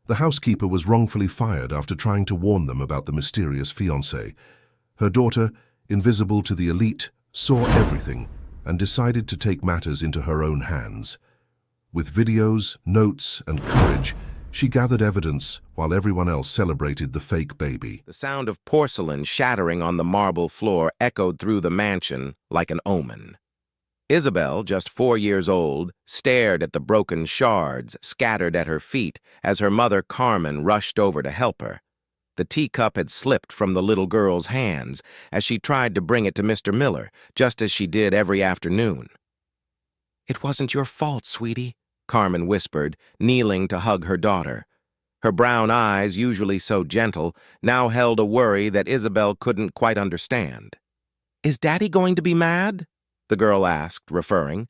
The housekeeper was wrongfully fired after trying to warn them about the mysterious fiancé. Her daughter, invisible to the elite, saw everything and decided to take matters into her own hands. With videos, notes, and courage, she gathered evidence while everyone else celebrated the fake baby. The sound of porcelain shattering on the marble floor echoed through the mansion like an omen. Isabel, just 4 years old, stared at the broken shards scattered at her feet as her mother Carmen rushed over to help her. The teacup had slipped from the little girl's hands as she tried to bring it to Mr. Miller, just as she did every afternoon. "It wasn't your fault, sweetie," Carmen whispered, kneeling to hug her daughter. Her brown eyes, usually so gentle, now held a worry that Isabel couldn't quite understand. "Is Daddy going to be mad?" the girl asked, referring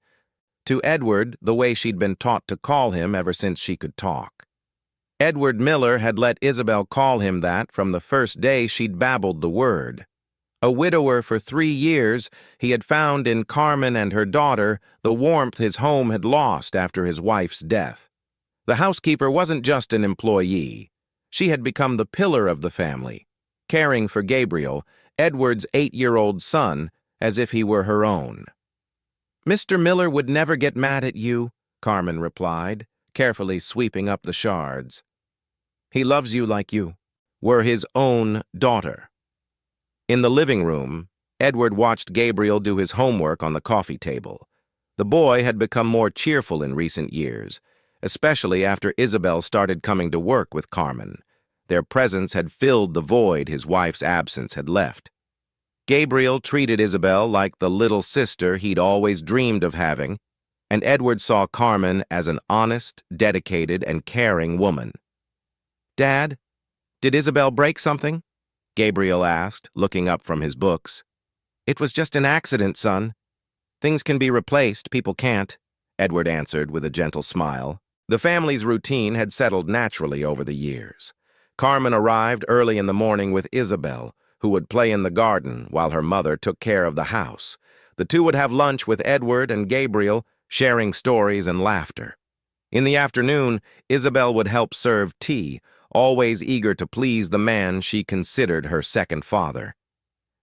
to Edward, the way she'd been taught to call him ever since she could talk. Edward Miller had let Isabel call him that from the first day she'd babbled the word. A widower for 3 years, he had found in Carmen and her daughter the warmth his home had lost after his wife's death. The housekeeper wasn't just an employee. She had become the pillar of the family, caring for Gabriel, Edward's 8-year-old son, as if he were her own. "Mr. Miller would never get mad at you," Carmen replied, carefully sweeping up the shards. "He loves you like you were his own daughter." In the living room, Edward watched Gabriel do his homework on the coffee table. The boy had become more cheerful in recent years, especially after Isabel started coming to work with Carmen. Their presence had filled the void his wife's absence had left. Gabriel treated Isabel like the little sister he'd always dreamed of having, and Edward saw Carmen as an honest, dedicated, and caring woman. "Dad, did Isabel break something?" Gabriel asked, looking up from his books. "It was just an accident, son. Things can be replaced, people can't," Edward answered with a gentle smile. The family's routine had settled naturally over the years. Carmen arrived early in the morning with Isabel, who would play in the garden while her mother took care of the house. The two would have lunch with Edward and Gabriel, sharing stories and laughter. In the afternoon, Isabel would help serve tea, always eager to please the man she considered her second father.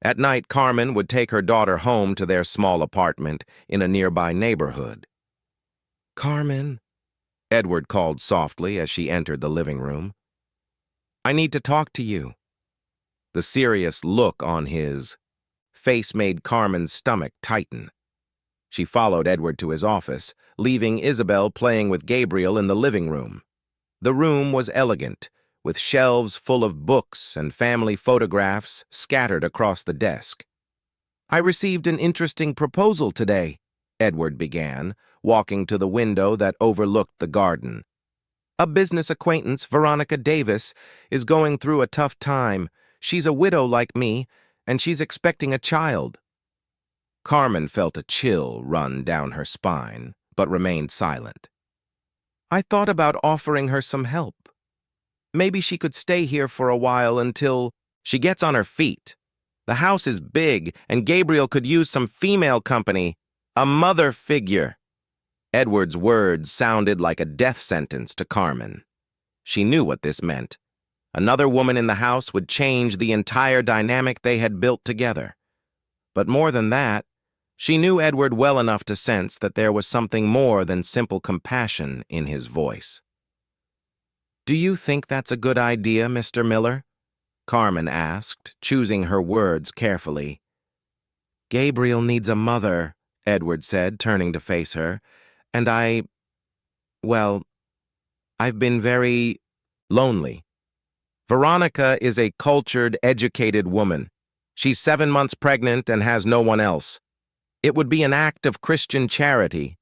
At night, Carmen would take her daughter home to their small apartment in a nearby neighborhood. "Carmen," Edward called softly as she entered the living room. "I need to talk to you." The serious look on his face made Carmen's stomach tighten. She followed Edward to his office, leaving Isabel playing with Gabriel in the living room. The room was elegant, with shelves full of books and family photographs scattered across the desk. "I received an interesting proposal today," Edward began, walking to the window that overlooked the garden. "A business acquaintance, Veronica Davis, is going through a tough time. She's a widow like me, and she's expecting a child." Carmen felt a chill run down her spine, but remained silent. "I thought about offering her some help. Maybe she could stay here for a while until she gets on her feet. The house is big, and Gabriel could use some female company, a mother figure." Edward's words sounded like a death sentence to Carmen. She knew what this meant. Another woman in the house would change the entire dynamic they had built together. But more than that, she knew Edward well enough to sense that there was something more than simple compassion in his voice. "Do you think that's a good idea, Mr. Miller?" Carmen asked, choosing her words carefully. "Gabriel needs a mother," Edward said, turning to face her, "and I've been very lonely. Veronica is a cultured, educated woman. She's 7 months pregnant and has no one else. It would be an act of Christian charity."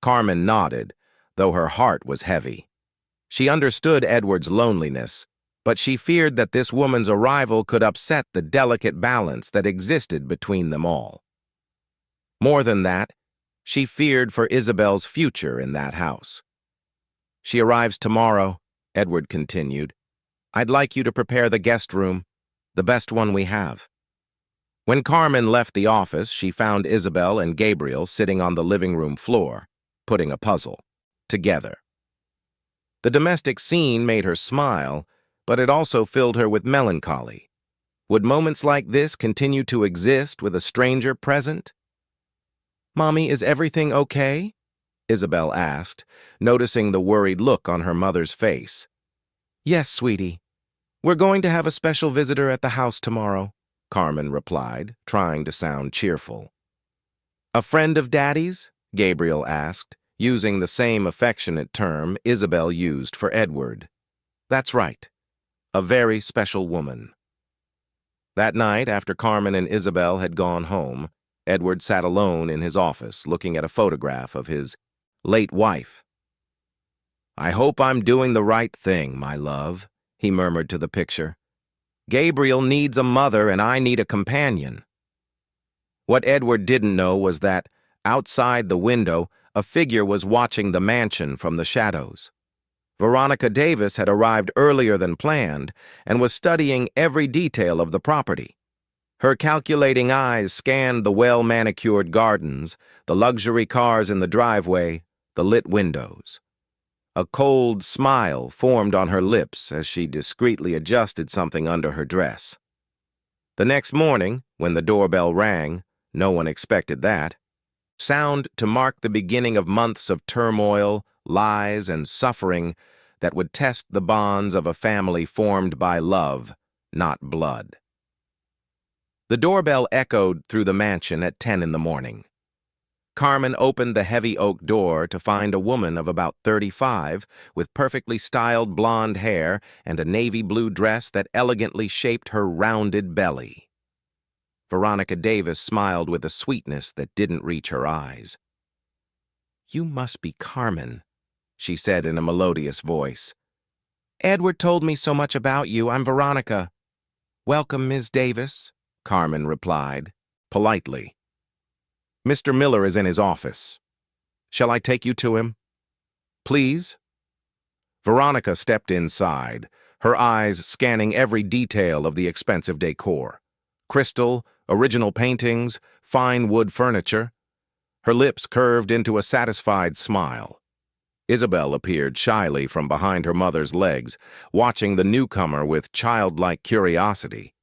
Carmen nodded, though her heart was heavy. She understood Edward's loneliness, but she feared that this woman's arrival could upset the delicate balance that existed between them all. More than that, she feared for Isabel's future in that house. "She arrives tomorrow," Edward continued. "I'd like you to prepare the guest room, the best one we have." When Carmen left the office, she found Isabel and Gabriel sitting on the living room floor, putting a puzzle together. The domestic scene made her smile, but it also filled her with melancholy. Would moments like this continue to exist with a stranger present? "Mommy, is everything okay?" Isabel asked, noticing the worried look on her mother's face. "Yes, sweetie. We're going to have a special visitor at the house tomorrow," Carmen replied, trying to sound cheerful. "A friend of Daddy's?" Gabriel asked, using the same affectionate term Isabel used for Edward. "That's right. A very special woman." That night, after Carmen and Isabel had gone home, Edward sat alone in his office looking at a photograph of his late wife. "I hope I'm doing the right thing, my love," he murmured to the picture. "Gabriel needs a mother and I need a companion." What Edward didn't know was that, outside the window, a figure was watching the mansion from the shadows. Veronica Davis had arrived earlier than planned and was studying every detail of the property. Her calculating eyes scanned the well-manicured gardens, the luxury cars in the driveway, the lit windows. A cold smile formed on her lips as she discreetly adjusted something under her dress. The next morning, when the doorbell rang, no one expected that. Sound to mark the beginning of months of turmoil, lies, and suffering that would test the bonds of a family formed by love, not blood. The doorbell echoed through the mansion at 10 in the morning. Carmen opened the heavy oak door to find a woman of about 35 with perfectly styled blonde hair and a navy blue dress that elegantly shaped her rounded belly. Veronica Davis smiled with a sweetness that didn't reach her eyes. "You must be Carmen," she said in a melodious voice. "Edward told me so much about you. I'm Veronica." "Welcome, Ms. Davis," Carmen replied, politely. "Mr. Miller is in his office. Shall I take you to him?" "Please?" Veronica stepped inside, her eyes scanning every detail of the expensive decor. Crystal, original paintings, fine wood furniture. Her lips curved into a satisfied smile. Isabel appeared shyly from behind her mother's legs, watching the newcomer with childlike curiosity.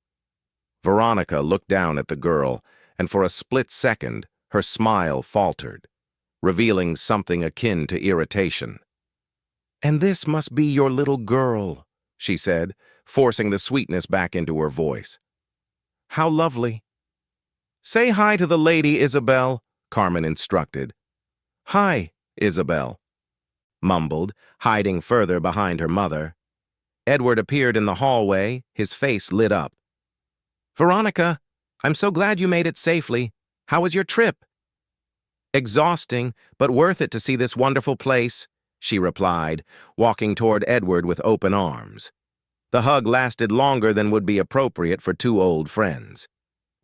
Veronica looked down at the girl, and for a split second, her smile faltered, revealing something akin to irritation. "And this must be your little girl," she said, forcing the sweetness back into her voice. "How lovely." "Say hi to the lady, Isabel," Carmen instructed. "Hi, Isabel," mumbled, hiding further behind her mother. Edward appeared in the hallway, his face lit up. "Veronica, I'm so glad you made it safely. How was your trip?" "Exhausting, but worth it to see this wonderful place," she replied, walking toward Edward with open arms. The hug lasted longer than would be appropriate for two old friends.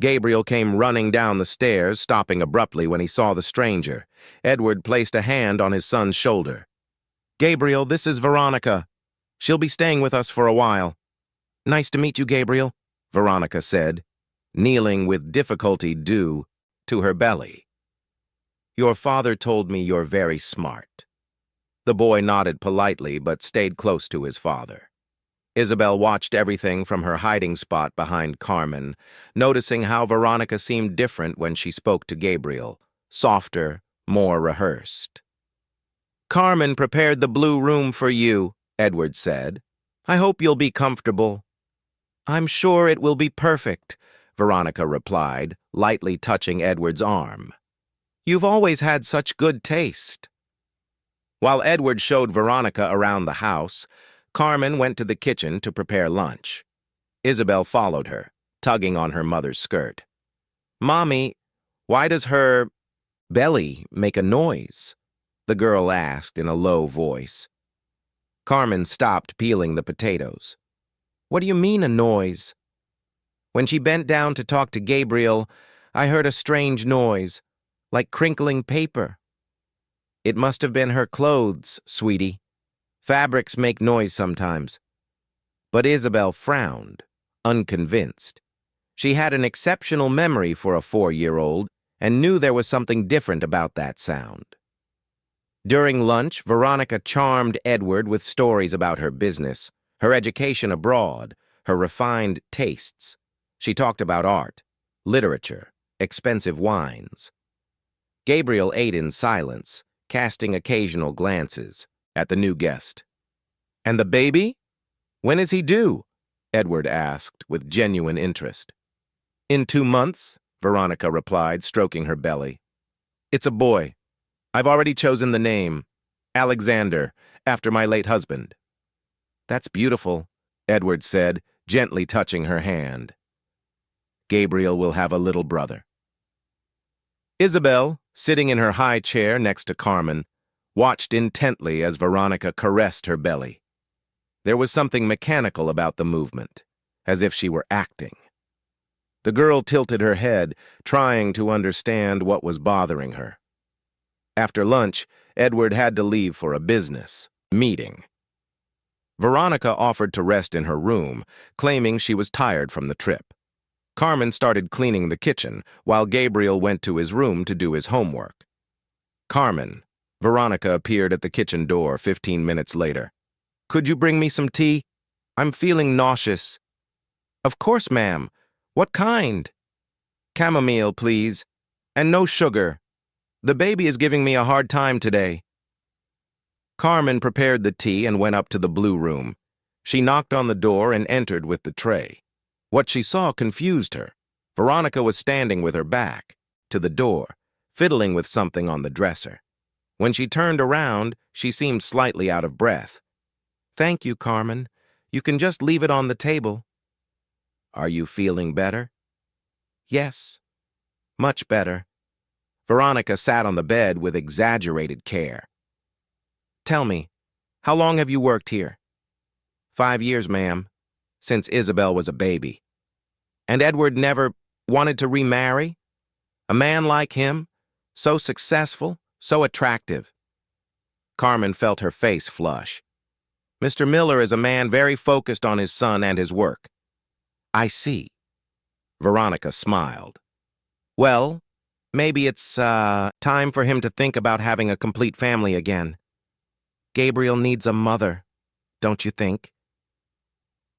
Gabriel came running down the stairs, stopping abruptly when he saw the stranger. Edward placed a hand on his son's shoulder. "Gabriel, this is Veronica. She'll be staying with us for a while." "Nice to meet you, Gabriel," Veronica said, kneeling with difficulty due to her belly. "Your father told me you're very smart." The boy nodded politely but stayed close to his father. Isabel watched everything from her hiding spot behind Carmen, noticing how Veronica seemed different when she spoke to Gabriel, softer, more rehearsed. "Carmen prepared the blue room for you," Edward said. "I hope you'll be comfortable." "I'm sure it will be perfect," Veronica replied, lightly touching Edward's arm. "You've always had such good taste." While Edward showed Veronica around the house, Carmen went to the kitchen to prepare lunch. Isabel followed her, tugging on her mother's skirt. "Mommy, why does her belly make a noise?" the girl asked in a low voice. Carmen stopped peeling the potatoes. "What do you mean, a noise?" "When she bent down to talk to Gabriel, I heard a strange noise, like crinkling paper." "It must have been her clothes, sweetie. Fabrics make noise sometimes." But Isabel frowned, unconvinced. She had an exceptional memory for a 4-year-old and knew there was something different about that sound. During lunch, Veronica charmed Edward with stories about her business, her education abroad, her refined tastes. She talked about art, literature, expensive wines. Gabriel ate in silence, casting occasional glances at the new guest. "And the baby? When is he due?" Edward asked with genuine interest. "In 2 months," Veronica replied, stroking her belly. "It's a boy. I've already chosen the name, Alexander, after my late husband." "That's beautiful," Edward said, gently touching her hand. "Gabriel will have a little brother." Isabel, sitting in her high chair next to Carmen, watched intently as Veronica caressed her belly. There was something mechanical about the movement, as if she were acting. The girl tilted her head, trying to understand what was bothering her. After lunch, Edward had to leave for a business meeting. Veronica offered to rest in her room, claiming she was tired from the trip. Carmen started cleaning the kitchen, while Gabriel went to his room to do his homework. "Carmen," Veronica appeared at the kitchen door 15 minutes later. "Could you bring me some tea? I'm feeling nauseous." "Of course, ma'am. What kind?" "Chamomile, please. And no sugar. The baby is giving me a hard time today." Carmen prepared the tea and went up to the blue room. She knocked on the door and entered with the tray. What she saw confused her. Veronica was standing with her back to the door, fiddling with something on the dresser. When she turned around, she seemed slightly out of breath. "Thank you, Carmen. You can just leave it on the table." "Are you feeling better?" "Yes, much better." Veronica sat on the bed with exaggerated care. "Tell me, how long have you worked here?" 5 years, ma'am, since Isabel was a baby." "And Edward never wanted to remarry? A man like him, so successful, so attractive." Carmen felt her face flush. "Mr. Miller is a man very focused on his son and his work." "I see." Veronica smiled. "Well, maybe it's time for him to think about having a complete family again. Gabriel needs a mother, don't you think?"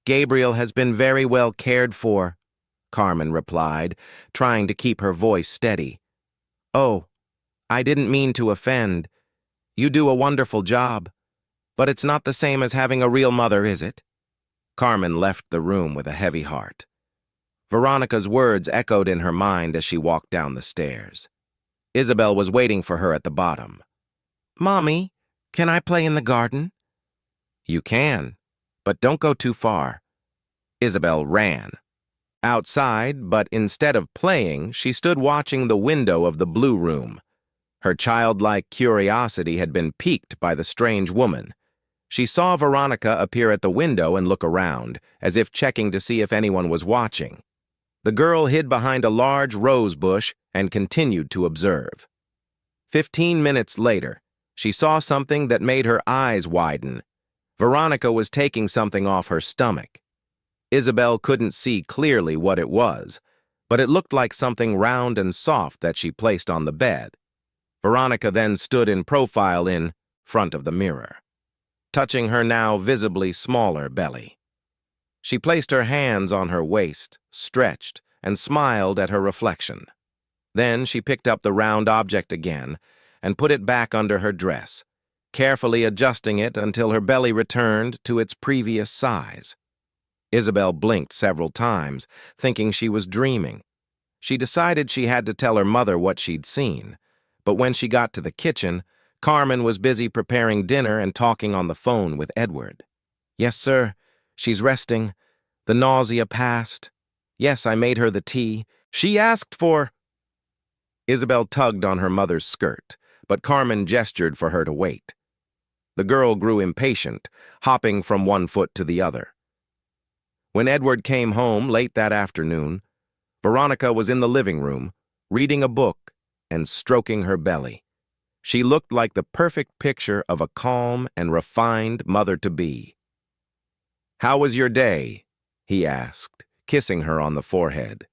"Gabriel has been very well cared for," Carmen replied, trying to keep her voice steady. "Oh, I didn't mean to offend. You do a wonderful job. But it's not the same as having a real mother, is it?" Carmen left the room with a heavy heart. Veronica's words echoed in her mind as she walked down the stairs. Isabel was waiting for her at the bottom. "Mommy, can I play in the garden?" "You can, but don't go too far." Isabel ran. Outside, but instead of playing, she stood watching the window of the blue room. Her childlike curiosity had been piqued by the strange woman. She saw Veronica appear at the window and look around, as if checking to see if anyone was watching. The girl hid behind a large rose bush and continued to observe. 15 minutes later, she saw something that made her eyes widen. Veronica was taking something off her stomach. Isabel couldn't see clearly what it was, but it looked like something round and soft that she placed on the bed. Veronica then stood in profile in front of the mirror, touching her now visibly smaller belly. She placed her hands on her waist, stretched, and smiled at her reflection. Then she picked up the round object again and put it back under her dress, carefully adjusting it until her belly returned to its previous size. Isabel blinked several times, thinking she was dreaming. She decided she had to tell her mother what she'd seen, but when she got to the kitchen, Carmen was busy preparing dinner and talking on the phone with Edward. "Yes, sir. She's resting. The nausea passed. Yes, I made her the tea. She asked for—" Isabel tugged on her mother's skirt, but Carmen gestured for her to wait. The girl grew impatient, hopping from one foot to the other. When Edward came home late that afternoon, Veronica was in the living room, reading a book and stroking her belly. She looked like the perfect picture of a calm and refined mother-to-be. "How was your day?" he asked, kissing her on the forehead.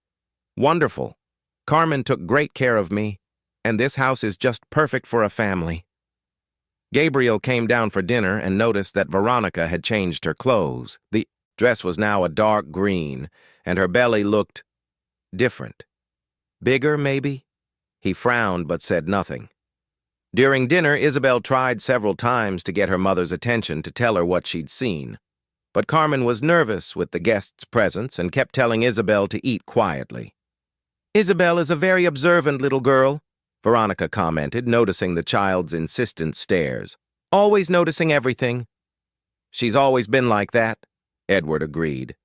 "Wonderful. Carmen took great care of me, and this house is just perfect for a family." Gabriel came down for dinner and noticed that Veronica had changed her clothes. The dress was now a dark green, and her belly looked different. Bigger, maybe? He frowned but said nothing. During dinner, Isabel tried several times to get her mother's attention to tell her what she'd seen. But Carmen was nervous with the guests' presence and kept telling Isabel to eat quietly. "Isabel is a very observant little girl," Veronica commented, noticing the child's insistent stares. "Always noticing everything." "She's always been like that," Edward agreed.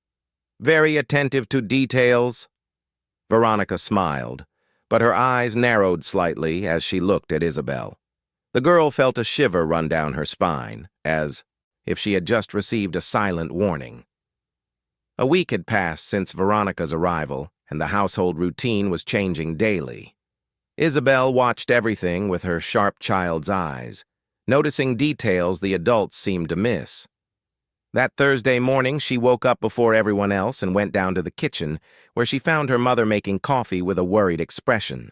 "Very attentive to details." Veronica smiled, but her eyes narrowed slightly as she looked at Isabel. The girl felt a shiver run down her spine, as if she had just received a silent warning. A week had passed since Veronica's arrival, and the household routine was changing daily. Isabel watched everything with her sharp child's eyes, noticing details the adults seemed to miss. That Thursday morning, she woke up before everyone else and went down to the kitchen, where she found her mother making coffee with a worried expression.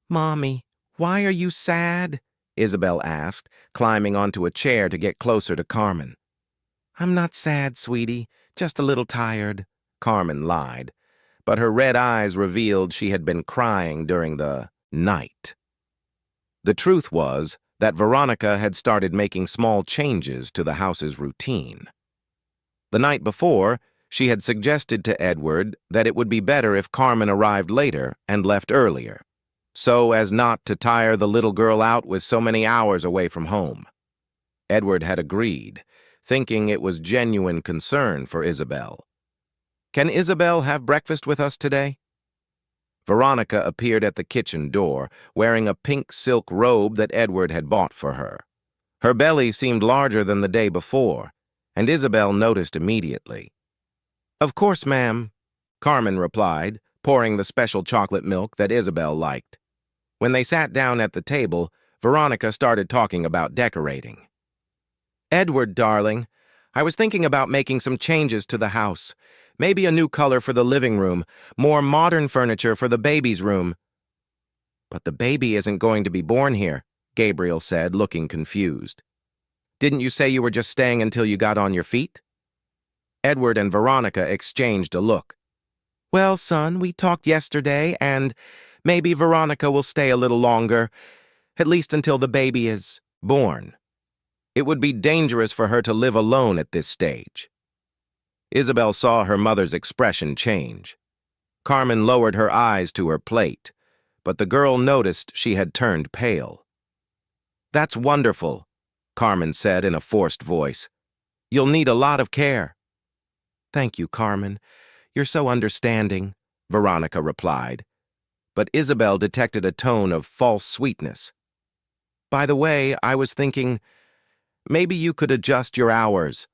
"Mommy, why are you sad?" Isabel asked, climbing onto a chair to get closer to Carmen. "I'm not sad, sweetie, just a little tired," Carmen lied, but her red eyes revealed she had been crying during the night. The truth was that Veronica had started making small changes to the house's routine. The night before, she had suggested to Edward that it would be better if Carmen arrived later and left earlier, so as not to tire the little girl out with so many hours away from home. Edward had agreed, thinking it was genuine concern for Isabel. "Can Isabel have breakfast with us today?" Veronica appeared at the kitchen door, wearing a pink silk robe that Edward had bought for her. Her belly seemed larger than the day before, and Isabel noticed immediately. "Of course, ma'am," Carmen replied, pouring the special chocolate milk that Isabel liked. When they sat down at the table, Veronica started talking about decorating. "Edward, darling, I was thinking about making some changes to the house. Maybe a new color for the living room, more modern furniture for the baby's room." "But the baby isn't going to be born here," Gabriel said, looking confused. "Didn't you say you were just staying until you got on your feet?" Edward and Veronica exchanged a look. "Well, son, we talked yesterday, and maybe Veronica will stay a little longer, at least until the baby is born. It would be dangerous for her to live alone at this stage." Isabel saw her mother's expression change. Carmen lowered her eyes to her plate, but the girl noticed she had turned pale. "That's wonderful," Carmen said in a forced voice. "You'll need a lot of care." "Thank you, Carmen. You're so understanding," Veronica replied. But Isabel detected a tone of false sweetness. "By the way, I was thinking, maybe you could adjust your hours.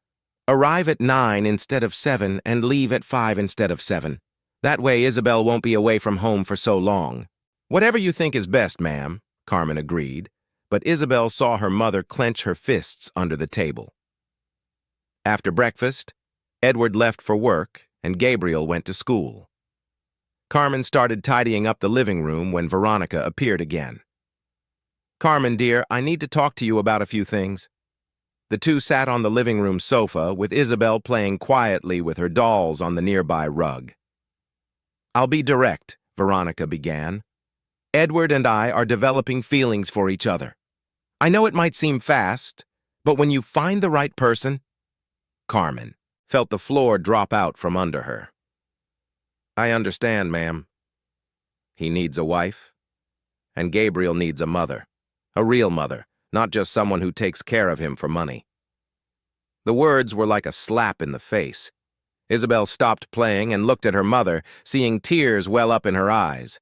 Arrive at 9 instead of 7 and leave at 5 instead of 7. That way Isabel won't be away from home for so long." "Whatever you think is best, ma'am," Carmen agreed, but Isabel saw her mother clench her fists under the table. After breakfast, Edward left for work and Gabriel went to school. Carmen started tidying up the living room when Veronica appeared again. "Carmen, dear, I need to talk to you about a few things." The two sat on the living room sofa, with Isabel playing quietly with her dolls on the nearby rug. "I'll be direct," Veronica began. "Edward and I are developing feelings for each other. I know it might seem fast, but when you find the right person—" Carmen felt the floor drop out from under her. "I understand, ma'am. He needs a wife, and Gabriel needs a mother, a real mother, not just someone who takes care of him for money." The words were like a slap in the face. Isabel stopped playing and looked at her mother, seeing tears well up in her eyes.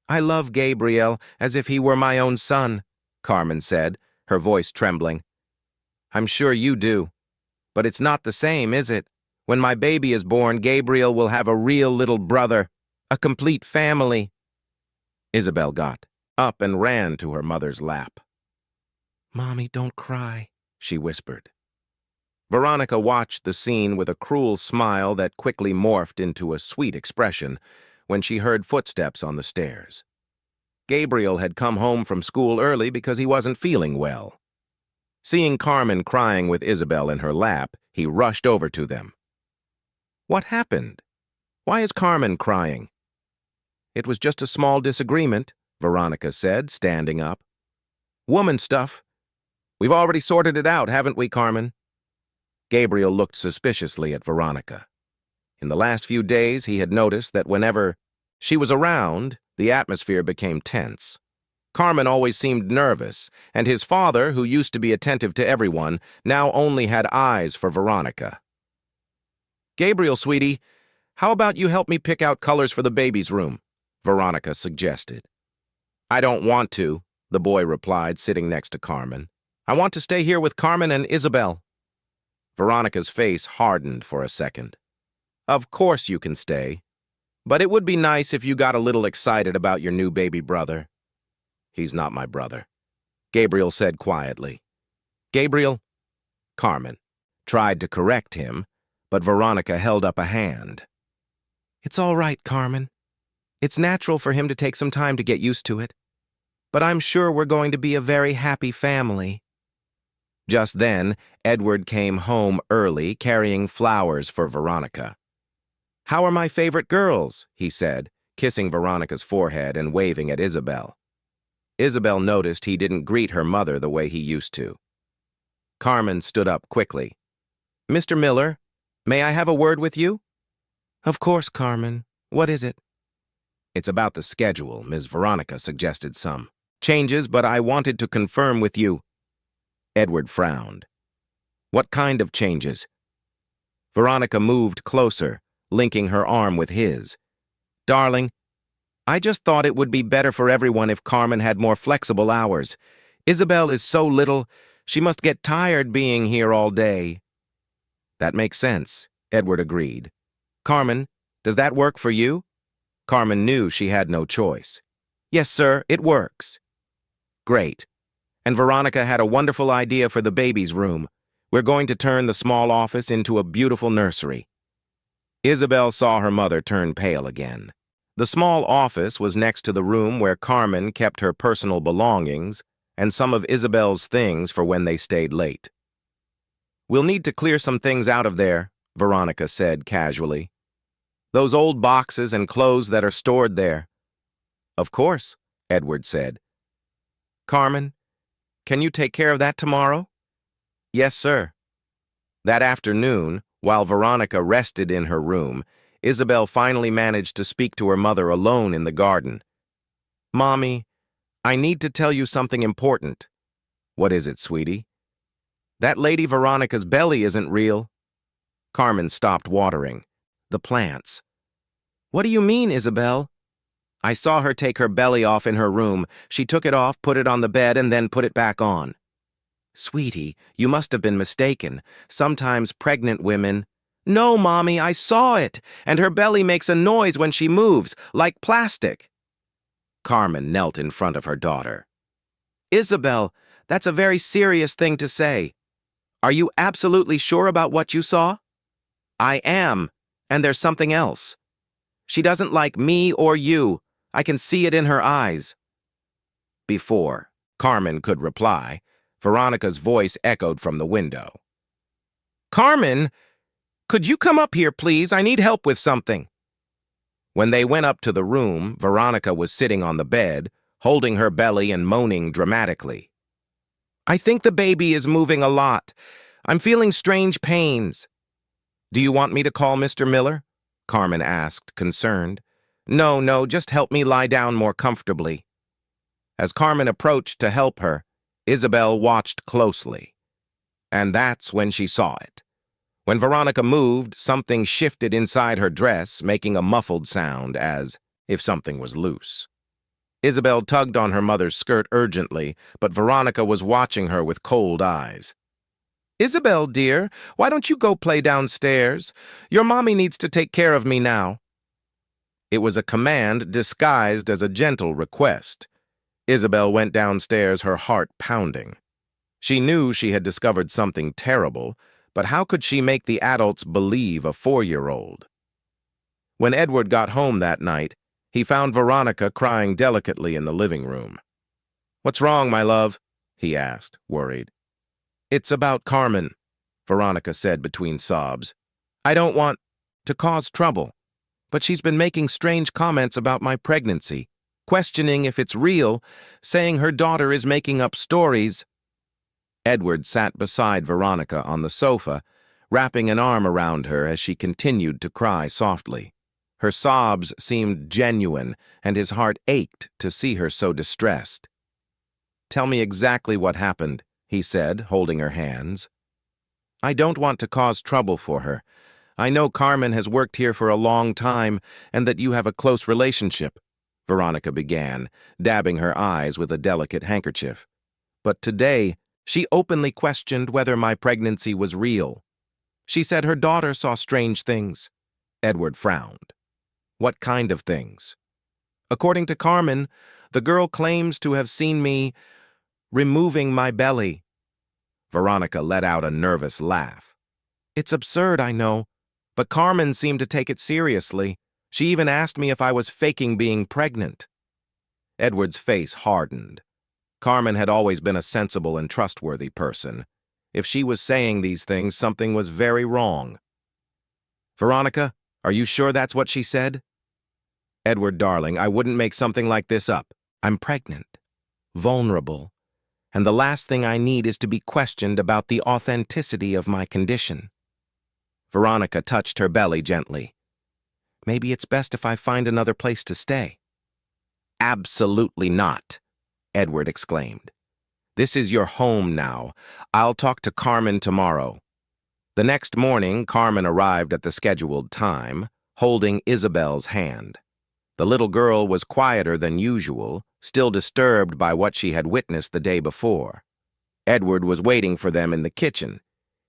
"I love Gabriel as if he were my own son," Carmen said, her voice trembling. "I'm sure you do. But it's not the same, is it? When my baby is born, Gabriel will have a real little brother, a complete family." Isabel got up and ran to her mother's lap. "Mommy, don't cry," she whispered. Veronica watched the scene with a cruel smile that quickly morphed into a sweet expression when she heard footsteps on the stairs. Gabriel had come home from school early because he wasn't feeling well. Seeing Carmen crying with Isabel in her lap, he rushed over to them. "What happened? Why is Carmen crying?" "It was just a small disagreement," Veronica said, standing up. "Woman stuff. We've already sorted it out, haven't we, Carmen?" Gabriel looked suspiciously at Veronica. In the last few days, he had noticed that whenever she was around, the atmosphere became tense. Carmen always seemed nervous, and his father, who used to be attentive to everyone, now only had eyes for Veronica. "Gabriel, sweetie, how about you help me pick out colors for the baby's room?" Veronica suggested. "I don't want to," the boy replied, sitting next to Carmen. "I want to stay here with Carmen and Isabel." Veronica's face hardened for a second. "Of course you can stay. But it would be nice if you got a little excited about your new baby brother." "He's not my brother," Gabriel said quietly. "Gabriel?" Carmen tried to correct him, but Veronica held up a hand. "It's all right, Carmen. It's natural for him to take some time to get used to it. But I'm sure we're going to be a very happy family." Just then, Edward came home early, carrying flowers for Veronica. "How are my favorite girls?" he said, kissing Veronica's forehead and waving at Isabel. Isabel noticed he didn't greet her mother the way he used to. Carmen stood up quickly. "Mr. Miller, may I have a word with you?" "Of course, Carmen. What is it?" "It's about the schedule. Ms. Veronica suggested some changes, but I wanted to confirm with you." Edward frowned. "What kind of changes?" Veronica moved closer, linking her arm with his. "Darling, I just thought it would be better for everyone if Carmen had more flexible hours. Isabel is so little, she must get tired being here all day." "That makes sense," Edward agreed. "Carmen, does that work for you?" Carmen knew she had no choice. "Yes, sir, it works." "Great. And Veronica had a wonderful idea for the baby's room. We're going to turn the small office into a beautiful nursery." Isabel saw her mother turn pale again. The small office was next to the room where Carmen kept her personal belongings and some of Isabel's things for when they stayed late. "We'll need to clear some things out of there," Veronica said casually. "Those old boxes and clothes that are stored there." "Of course," Edward said. "Carmen, can you take care of that tomorrow?" "Yes, sir." That afternoon, while Veronica rested in her room, Isabel finally managed to speak to her mother alone in the garden. "Mommy, I need to tell you something important." "What is it, sweetie?" "That lady Veronica's belly isn't real." Carmen stopped watering. "The plants." "What do you mean, Isabel?" "I saw her take her belly off in her room. She took it off, put it on the bed, and then put it back on." "Sweetie, you must have been mistaken. Sometimes pregnant women—" "No, Mommy, I saw it, and her belly makes a noise when she moves, like plastic." Carmen knelt in front of her daughter. "Isabel, that's a very serious thing to say. Are you absolutely sure about what you saw?" "I am, and there's something else. She doesn't like me or you. I can see it in her eyes." Before Carmen could reply, Veronica's voice echoed from the window. "Carmen, could you come up here, please? I need help with something." When they went up to the room, Veronica was sitting on the bed, holding her belly and moaning dramatically. "I think the baby is moving a lot. I'm feeling strange pains." "Do you want me to call Mr. Miller?" Carmen asked, concerned. No, just help me lie down more comfortably." As Carmen approached to help her, Isabel watched closely. And that's when she saw it. When Veronica moved, something shifted inside her dress, making a muffled sound as if something was loose. Isabel tugged on her mother's skirt urgently, but Veronica was watching her with cold eyes. "Isabel, dear, why don't you go play downstairs? Your mommy needs to take care of me now." It was a command disguised as a gentle request. Isabel went downstairs, her heart pounding. She knew she had discovered something terrible, but how could she make the adults believe a 4-year-old? When Edward got home that night, he found Veronica crying delicately in the living room. "What's wrong, my love?" he asked, worried. It's about Carmen, Veronica said between sobs. I don't want to cause trouble, but she's been making strange comments about my pregnancy, questioning if it's real, saying her daughter is making up stories. Edward sat beside Veronica on the sofa, wrapping an arm around her as she continued to cry softly. Her sobs seemed genuine, and his heart ached to see her so distressed. Tell me exactly what happened, he said, holding her hands. I don't want to cause trouble for her. I know Carmen has worked here for a long time and that you have a close relationship, Veronica began, dabbing her eyes with a delicate handkerchief. But today, she openly questioned whether my pregnancy was real. She said her daughter saw strange things. Edward frowned. What kind of things? According to Carmen, the girl claims to have seen me removing my belly. Veronica let out a nervous laugh. It's absurd, I know, but Carmen seemed to take it seriously. She even asked me if I was faking being pregnant. Edward's face hardened. Carmen had always been a sensible and trustworthy person. If she was saying these things, something was very wrong. Veronica, are you sure that's what she said? Edward, darling, I wouldn't make something like this up. I'm pregnant, vulnerable, and the last thing I need is to be questioned about the authenticity of my condition. Veronica touched her belly gently. Maybe it's best if I find another place to stay. Absolutely not, Edward exclaimed. This is your home now. I'll talk to Carmen tomorrow. The next morning, Carmen arrived at the scheduled time, holding Isabel's hand. The little girl was quieter than usual, still disturbed by what she had witnessed the day before. Edward was waiting for them in the kitchen,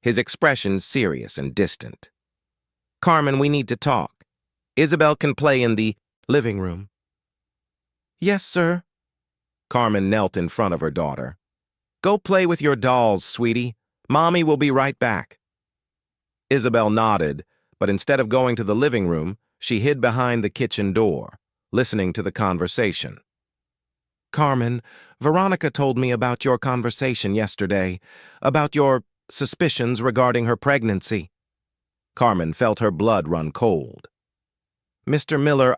his expression serious and distant. Carmen, we need to talk. Isabel can play in the living room. Yes, sir. Carmen knelt in front of her daughter. Go play with your dolls, sweetie. Mommy will be right back. Isabel nodded, but instead of going to the living room, she hid behind the kitchen door, listening to the conversation. Carmen, Veronica told me about your conversation yesterday, about your suspicions regarding her pregnancy. Carmen felt her blood run cold. Mr. Miller,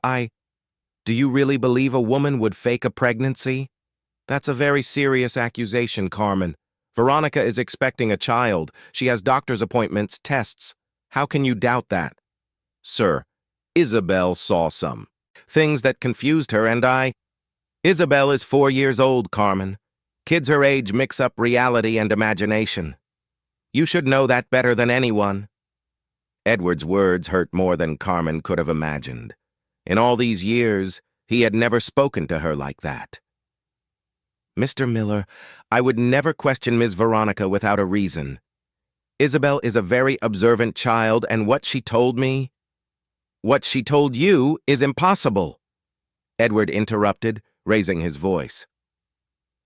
do you really believe a woman would fake a pregnancy? That's a very serious accusation, Carmen. Veronica is expecting a child. She has doctor's appointments, tests. How can you doubt that? Sir, Isabel saw some things that confused her, and Isabel is 4 years old, Carmen. Kids her age mix up reality and imagination. You should know that better than anyone. Edward's words hurt more than Carmen could have imagined. In all these years, he had never spoken to her like that. Mr. Miller, I would never question Ms. Veronica without a reason. Isabel is a very observant child, and what she told me, what she told you, is impossible. Edward interrupted, raising his voice.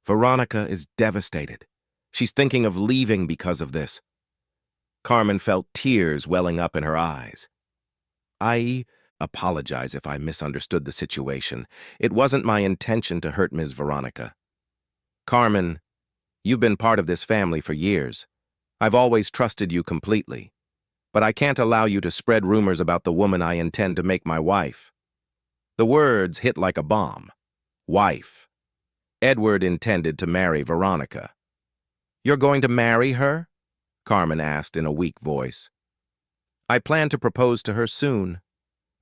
Veronica is devastated. She's thinking of leaving because of this. Carmen felt tears welling up in her eyes. I apologize if I misunderstood the situation. It wasn't my intention to hurt Ms. Veronica. Carmen, you've been part of this family for years. I've always trusted you completely. But I can't allow you to spread rumors about the woman I intend to make my wife. The words hit like a bomb. Wife. Edward intended to marry Veronica. You're going to marry her? Carmen asked in a weak voice. I plan to propose to her soon.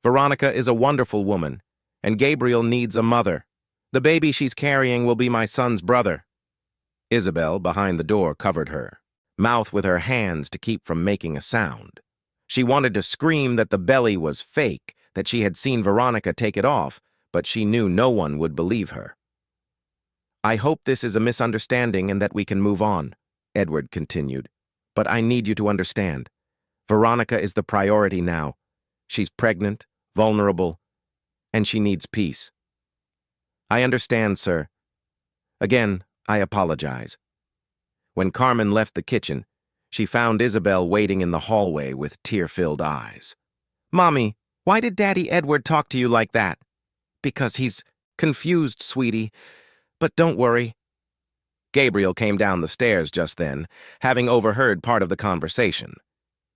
Veronica is a wonderful woman, and Gabriel needs a mother. The baby she's carrying will be my son's brother. Isabel, behind the door, covered her mouth with her hands to keep from making a sound. She wanted to scream that the belly was fake, that she had seen Veronica take it off, but she knew no one would believe her. I hope this is a misunderstanding and that we can move on, Edward continued. But I need you to understand. Veronica is the priority now. She's pregnant, vulnerable, and she needs peace. I understand, sir. Again, I apologize. When Carmen left the kitchen, she found Isabel waiting in the hallway with tear-filled eyes. Mommy, why did Daddy Edward talk to you like that? Because he's confused, sweetie. But don't worry. Gabriel came down the stairs just then, having overheard part of the conversation.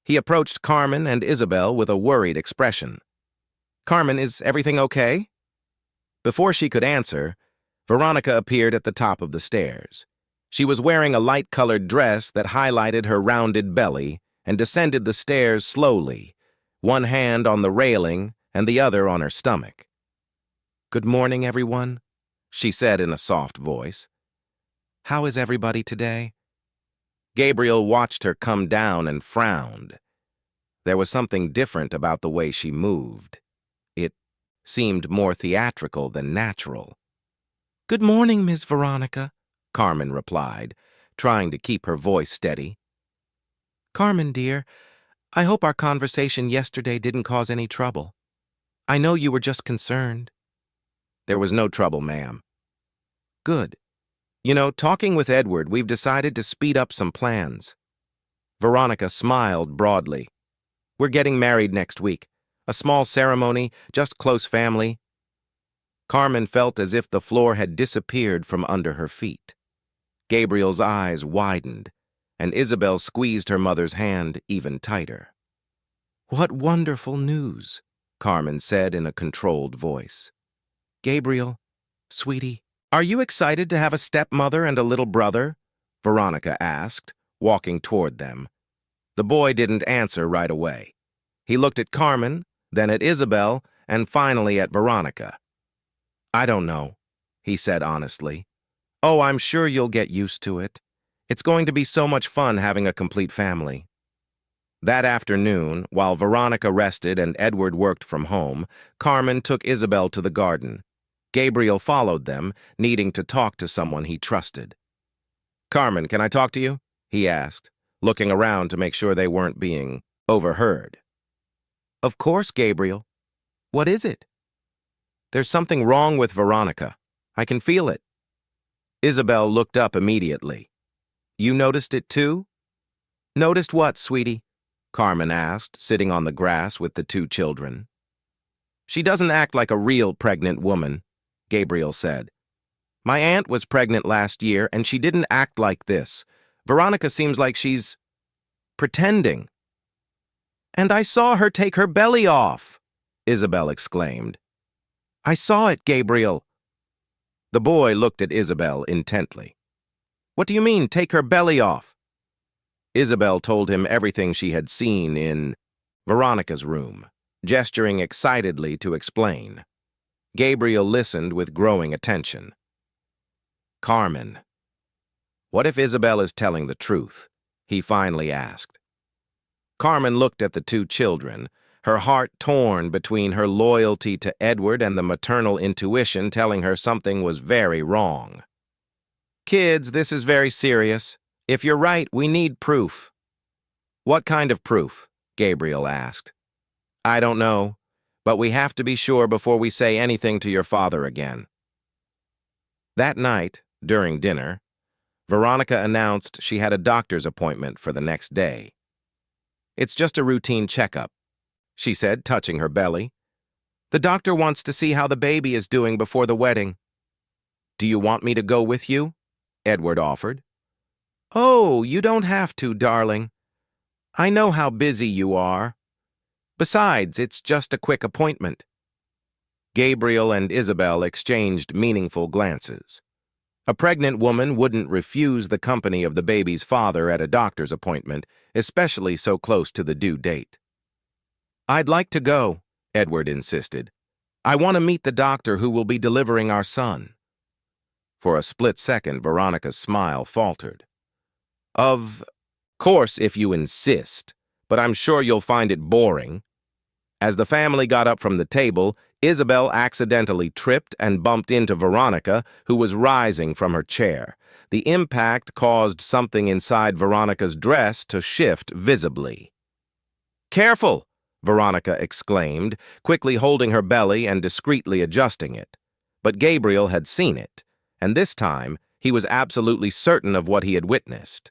He approached Carmen and Isabel with a worried expression. "Carmen, is everything okay?" Before she could answer, Veronica appeared at the top of the stairs. She was wearing a light-colored dress that highlighted her rounded belly and descended the stairs slowly, one hand on the railing and the other on her stomach. "Good morning, everyone," she said in a soft voice. "How is everybody today?" Gabriel watched her come down and frowned. There was something different about the way she moved. It seemed more theatrical than natural. "Good morning, Miss Veronica," Carmen replied, trying to keep her voice steady. "Carmen, dear, I hope our conversation yesterday didn't cause any trouble. I know you were just concerned." "There was no trouble, ma'am." "Good. You know, talking with Edward, we've decided to speed up some plans." Veronica smiled broadly. "We're getting married next week. A small ceremony, just close family." Carmen felt as if the floor had disappeared from under her feet. Gabriel's eyes widened, and Isabel squeezed her mother's hand even tighter. "What wonderful news," Carmen said in a controlled voice. "Gabriel, sweetie, are you excited to have a stepmother and a little brother?" Veronica asked, walking toward them. The boy didn't answer right away. He looked at Carmen, then at Isabel, and finally at Veronica. "I don't know," he said honestly. "Oh, I'm sure you'll get used to it. It's going to be so much fun having a complete family." That afternoon, while Veronica rested and Edward worked from home, Carmen took Isabel to the garden. Gabriel followed them, needing to talk to someone he trusted. "Carmen, can I talk to you?" he asked, looking around to make sure they weren't being overheard. "Of course, Gabriel. What is it?" "There's something wrong with Veronica. I can feel it." Isabel looked up immediately. "You noticed it too?" "Noticed what, sweetie?" Carmen asked, sitting on the grass with the two children. "She doesn't act like a real pregnant woman," Gabriel said. "My aunt was pregnant last year, and she didn't act like this. Veronica seems like she's pretending." "And I saw her take her belly off," Isabel exclaimed. "I saw it, Gabriel." The boy looked at Isabel intently. "What do you mean, take her belly off?" Isabel told him everything she had seen in Veronica's room, gesturing excitedly to explain. Gabriel listened with growing attention. "Carmen, what if Isabel is telling the truth?" he finally asked. Carmen looked at the two children, her heart torn between her loyalty to Edward and the maternal intuition telling her something was very wrong. "Kids, this is very serious. If you're right, we need proof." "What kind of proof?" Gabriel asked. "I don't know, but we have to be sure before we say anything to your father again." That night, during dinner, Veronica announced she had a doctor's appointment for the next day. "It's just a routine checkup," she said, touching her belly. "The doctor wants to see how the baby is doing before the wedding." "Do you want me to go with you?" Edward offered. "Oh, you don't have to, darling. I know how busy you are. Besides, it's just a quick appointment." Gabriel and Isabel exchanged meaningful glances. A pregnant woman wouldn't refuse the company of the baby's father at a doctor's appointment, especially so close to the due date. "I'd like to go," Edward insisted. "I want to meet the doctor who will be delivering our son." For a split second, Veronica's smile faltered. "Of course, if you insist, but I'm sure you'll find it boring." As the family got up from the table, Isabel accidentally tripped and bumped into Veronica, who was rising from her chair. The impact caused something inside Veronica's dress to shift visibly. "Careful!" Veronica exclaimed, quickly holding her belly and discreetly adjusting it. But Gabriel had seen it, and this time he was absolutely certain of what he had witnessed.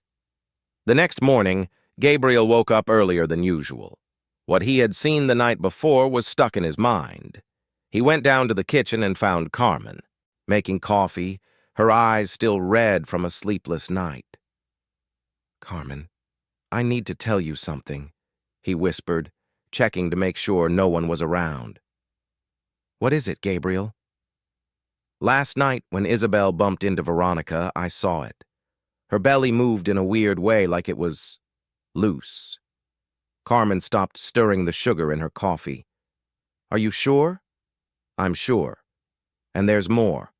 The next morning, Gabriel woke up earlier than usual. What he had seen the night before was stuck in his mind. He went down to the kitchen and found Carmen, making coffee, her eyes still red from a sleepless night. "Carmen, I need to tell you something," he whispered, checking to make sure no one was around. "What is it, Gabriel?" "Last night, when Isabel bumped into Veronica, I saw it. Her belly moved in a weird way, like it was loose." Carmen stopped stirring the sugar in her coffee. "Are you sure?" "I'm sure. And there's more.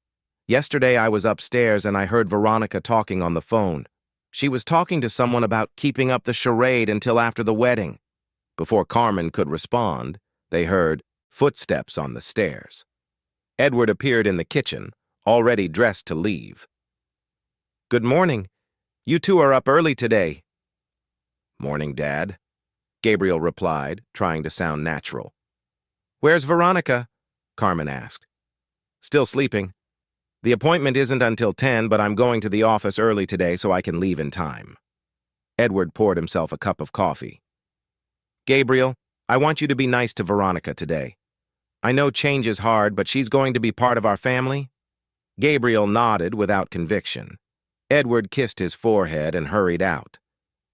Yesterday I was upstairs and I heard Veronica talking on the phone. She was talking to someone about keeping up the charade until after the wedding." Before Carmen could respond, they heard footsteps on the stairs. Edward appeared in the kitchen, already dressed to leave. "Good morning. You two are up early today." "Morning, Dad," Gabriel replied, trying to sound natural. "Where's Veronica?" Carmen asked. "Still sleeping. The appointment isn't until 10, but I'm going to the office early today so I can leave in time." Edward poured himself a cup of coffee. "Gabriel, I want you to be nice to Veronica today. I know change is hard, but she's going to be part of our family." Gabriel nodded without conviction. Edward kissed his forehead and hurried out.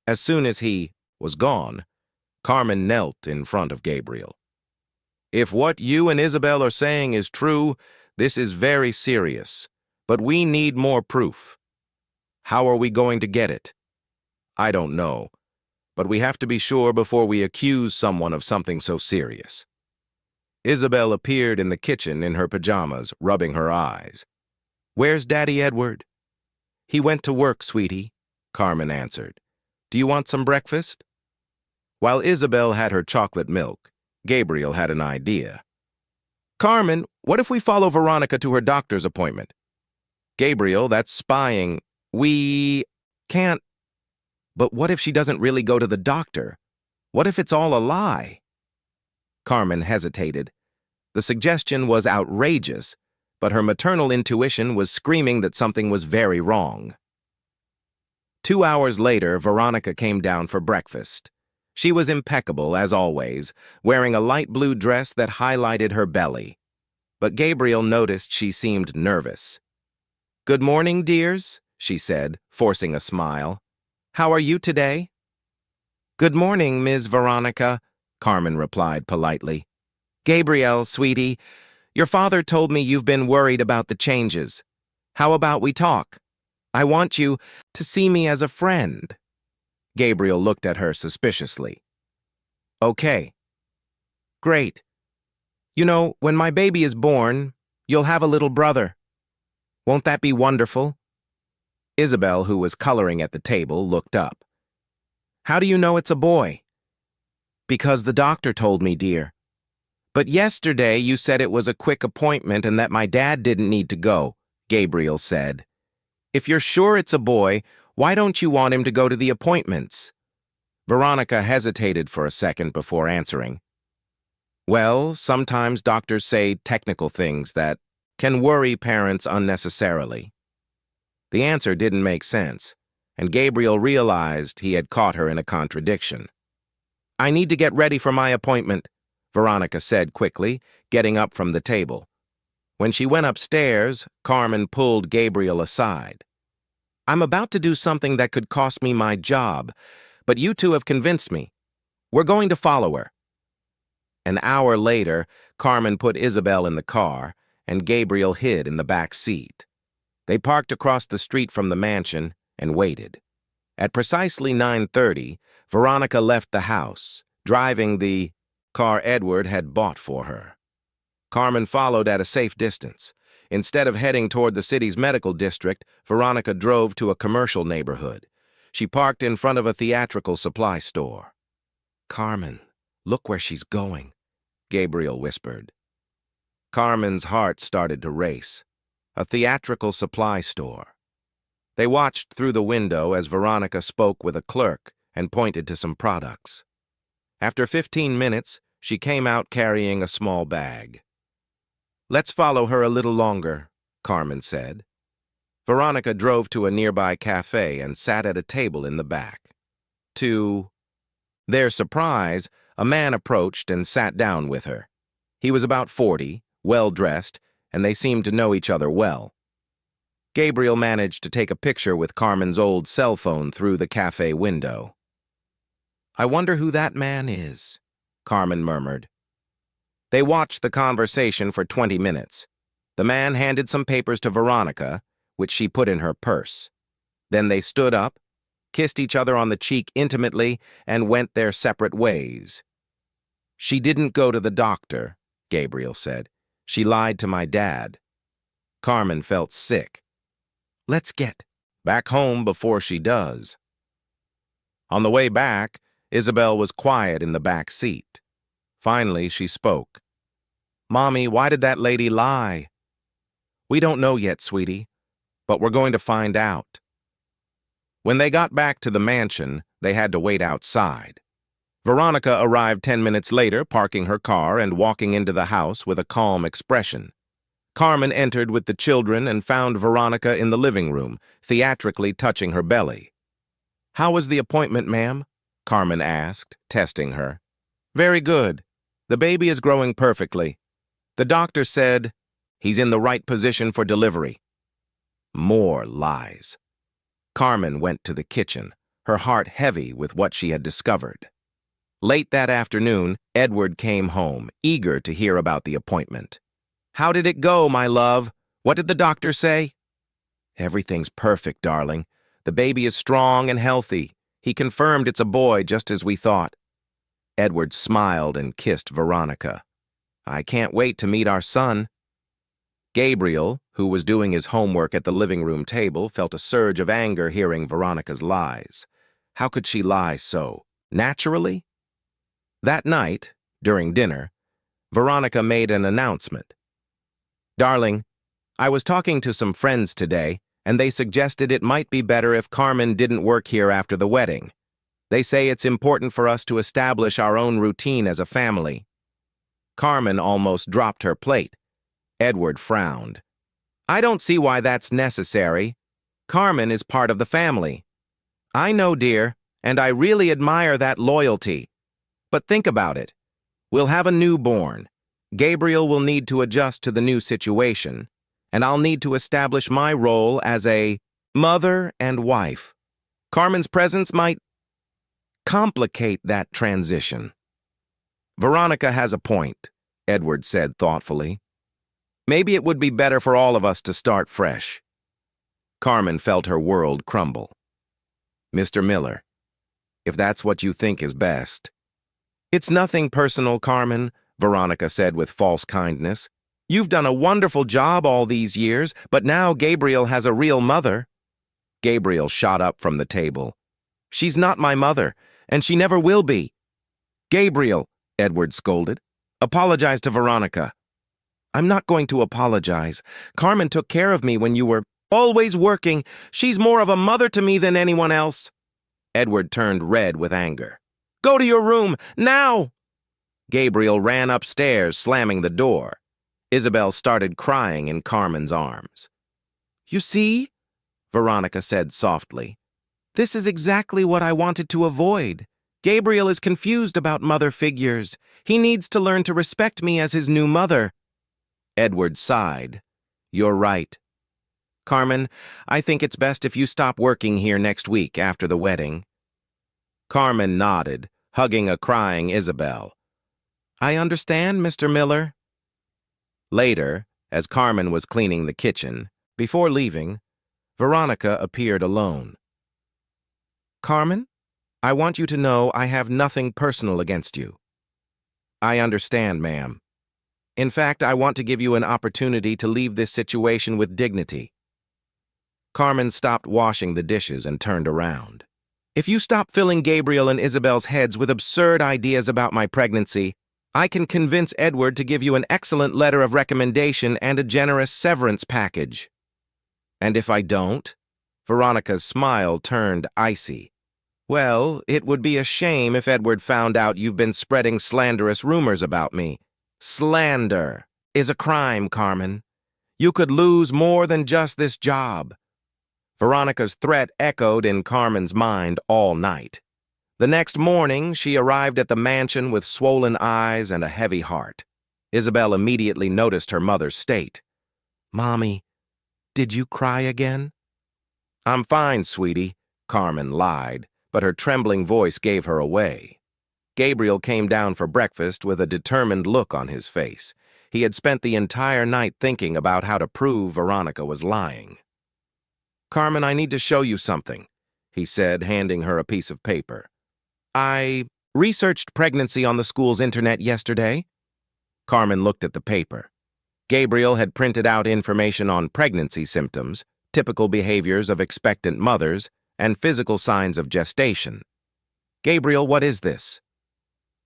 As soon as he was gone, Carmen knelt in front of Gabriel. "If what you and Isabel are saying is true, this is very serious, but we need more proof. How are we going to get it?" "I don't know, but we have to be sure before we accuse someone of something so serious." Isabel appeared in the kitchen in her pajamas, rubbing her eyes. "Where's Daddy Edward?" "He went to work, sweetie," Carmen answered. "Do you want some breakfast?" While Isabel had her chocolate milk, Gabriel had an idea. "Carmen, what if we follow Veronica to her doctor's appointment?" "Gabriel, that's spying. We can't." "But what if she doesn't really go to the doctor? What if it's all a lie?" Carmen hesitated. The suggestion was outrageous, but her maternal intuition was screaming that something was very wrong. 2 hours later, Veronica came down for breakfast. She was impeccable, as always, wearing a light blue dress that highlighted her belly. But Gabriel noticed she seemed nervous. "Good morning, dears," she said, forcing a smile. "How are you today?" "Good morning, Ms. Veronica," Carmen replied politely. "Gabriel, sweetie, your father told me you've been worried about the changes. How about we talk? I want you to see me as a friend." Gabriel looked at her suspiciously. "Okay. Great. You know, when my baby is born, you'll have a little brother. Won't that be wonderful?" Isabel, who was coloring at the table, looked up. "How do you know it's a boy?" "Because the doctor told me, dear." "But yesterday you said it was a quick appointment and that my dad didn't need to go," Gabriel said. "If you're sure it's a boy, why don't you want him to go to the appointments?" Veronica hesitated for a second before answering. "Well, sometimes doctors say technical things that can worry parents unnecessarily." The answer didn't make sense, and Gabriel realized he had caught her in a contradiction. "I need to get ready for my appointment," Veronica said quickly, getting up from the table. When she went upstairs, Carmen pulled Gabriel aside. "I'm about to do something that could cost me my job, but you two have convinced me. We're going to follow her." An hour later, Carmen put Isabel in the car, and Gabriel hid in the back seat. They parked across the street from the mansion and waited. At precisely 9:30, Veronica left the house, driving the car Edward had bought for her. Carmen followed at a safe distance. Instead of heading toward the city's medical district, Veronica drove to a commercial neighborhood. She parked in front of a theatrical supply store. "Carmen, look where she's going," Gabriel whispered. Carmen's heart started to race. A theatrical supply store. They watched through the window as Veronica spoke with a clerk and pointed to some products. After 15 minutes, she came out carrying a small bag. "Let's follow her a little longer," Carmen said. Veronica drove to a nearby cafe and sat at a table in the back. To their surprise, a man approached and sat down with her. He was about 40, well-dressed, and they seemed to know each other well. Gabriel managed to take a picture with Carmen's old cell phone through the cafe window. "I wonder who that man is," Carmen murmured. They watched the conversation for 20 minutes. The man handed some papers to Veronica, which she put in her purse. Then they stood up, kissed each other on the cheek intimately, and went their separate ways. "She didn't go to the doctor," Gabriel said. "She lied to my dad." Carmen felt sick. "Let's get back home before she does." On the way back, Isabel was quiet in the back seat. Finally, she spoke. "Mommy, why did that lady lie?" "We don't know yet, sweetie, but we're going to find out." When they got back to the mansion, they had to wait outside. Veronica arrived 10 minutes later, parking her car and walking into the house with a calm expression. Carmen entered with the children and found Veronica in the living room, theatrically touching her belly. "How was the appointment, ma'am?" Carmen asked, testing her. "Very good. The baby is growing perfectly. The doctor said he's in the right position for delivery." More lies. Carmen went to the kitchen, her heart heavy with what she had discovered. Late that afternoon, Edward came home, eager to hear about the appointment. "How did it go, my love? What did the doctor say?" "Everything's perfect, darling. The baby is strong and healthy. He confirmed it's a boy, just as we thought." Edward smiled and kissed Veronica. "I can't wait to meet our son." Gabriel, who was doing his homework at the living room table, felt a surge of anger hearing Veronica's lies. How could she lie so naturally? That night, during dinner, Veronica made an announcement. "Darling, I was talking to some friends today, and they suggested it might be better if Carmen didn't work here after the wedding. They say it's important for us to establish our own routine as a family." Carmen almost dropped her plate. Edward frowned. "I don't see why that's necessary. Carmen is part of the family." "I know, dear, and I really admire that loyalty. But think about it. We'll have a newborn. Gabriel will need to adjust to the new situation, and I'll need to establish my role as a mother and wife. Carmen's presence might complicate that transition." "Veronica has a point," Edward said thoughtfully. "Maybe it would be better for all of us to start fresh." Carmen felt her world crumble. "Mr. Miller, if that's what you think is best." "It's nothing personal, Carmen," Veronica said with false kindness. "You've done a wonderful job all these years, but now Gabriel has a real mother." Gabriel shot up from the table. "She's not my mother, and she never will be." "Gabriel," Edward scolded, "apologize to Veronica." "I'm not going to apologize. Carmen took care of me when you were always working. She's more of a mother to me than anyone else." Edward turned red with anger. "Go to your room, now!" Gabriel ran upstairs, slamming the door. Isabel started crying in Carmen's arms. "You see?" Veronica said softly. "This is exactly what I wanted to avoid. Gabriel is confused about mother figures. He needs to learn to respect me as his new mother." Edward sighed. "You're right. Carmen, I think it's best if you stop working here next week after the wedding." Carmen nodded, hugging a crying Isabel. "I understand, Mr. Miller." Later, as Carmen was cleaning the kitchen, before leaving, Veronica appeared alone. "Carmen, I want you to know I have nothing personal against you." "I understand, ma'am. In fact, I want to give you an opportunity to leave this situation with dignity." Carmen stopped washing the dishes and turned around. "If you stop filling Gabriel and Isabel's heads with absurd ideas about my pregnancy, I can convince Edward to give you an excellent letter of recommendation and a generous severance package." "And if I don't?" Veronica's smile turned icy. "Well, it would be a shame if Edward found out you've been spreading slanderous rumors about me. Slander is a crime, Carmen. You could lose more than just this job." Veronica's threat echoed in Carmen's mind all night. The next morning, she arrived at the mansion with swollen eyes and a heavy heart. Isabel immediately noticed her mother's state. "Mommy, Did you cry again? I'm fine, sweetie, Carmen lied, but her trembling voice gave her away. Gabriel came down for breakfast with a determined look on his face. He had spent the entire night thinking about how to prove Veronica was lying. Carmen, I need to show you something, he said, handing her a piece of paper. I researched pregnancy on the school's internet yesterday. Carmen looked at the paper. Gabriel had printed out information on pregnancy symptoms, typical behaviors of expectant mothers, and physical signs of gestation. Gabriel, what is this?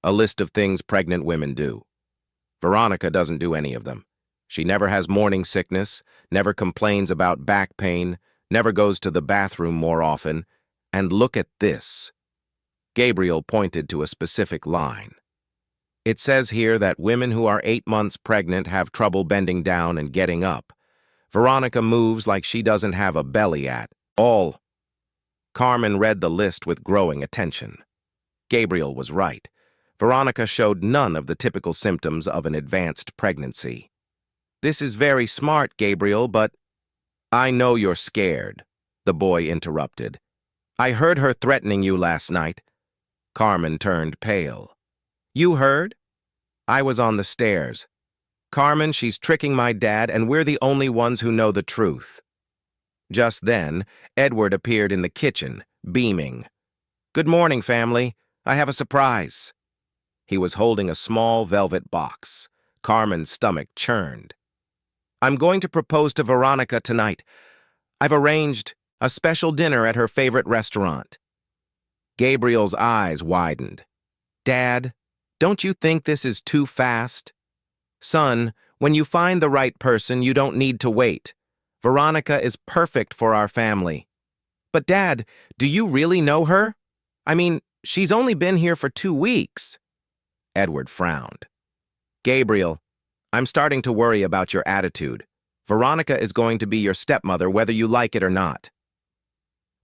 A list of things pregnant women do. Veronica doesn't do any of them. She never has morning sickness, never complains about back pain, never goes to the bathroom more often, and look at this. Gabriel pointed to a specific line. It says here that women who are 8 months pregnant have trouble bending down and getting up. Veronica moves like she doesn't have a belly at all. Carmen read the list with growing attention. Gabriel was right. Veronica showed none of the typical symptoms of an advanced pregnancy. This is very smart, Gabriel, but I know you're scared, the boy interrupted. I heard her threatening you last night. Carmen turned pale. You heard? I was on the stairs. Carmen, she's tricking my dad, and we're the only ones who know the truth. Just then, Edward appeared in the kitchen, beaming. Good morning, family. I have a surprise. He was holding a small velvet box. Carmen's stomach churned. I'm going to propose to Veronica tonight. I've arranged a special dinner at her favorite restaurant. Gabriel's eyes widened. Dad, don't you think this is too fast? Son, when you find the right person, you don't need to wait. Veronica is perfect for our family. But Dad, do you really know her? I mean, she's only been here for 2 weeks. Edward frowned. Gabriel, I'm starting to worry about your attitude. Veronica is going to be your stepmother whether you like it or not.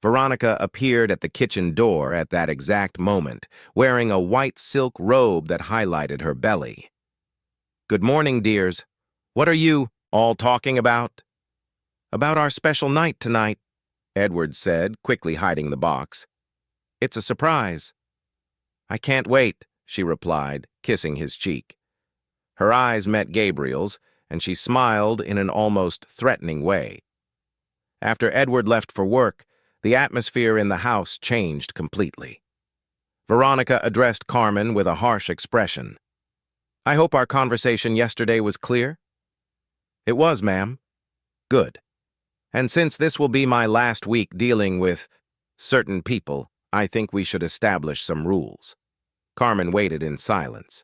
Veronica appeared at the kitchen door at that exact moment, wearing a white silk robe that highlighted her belly. Good morning, dears. What are you all talking about? About our special night tonight, Edward said, quickly hiding the box. It's a surprise. I can't wait, she replied, kissing his cheek. Her eyes met Gabriel's, and she smiled in an almost threatening way. After Edward left for work, the atmosphere in the house changed completely. Veronica addressed Carmen with a harsh expression. I hope our conversation yesterday was clear? It was, ma'am. Good. And since this will be my last week dealing with certain people, I think we should establish some rules. Carmen waited in silence.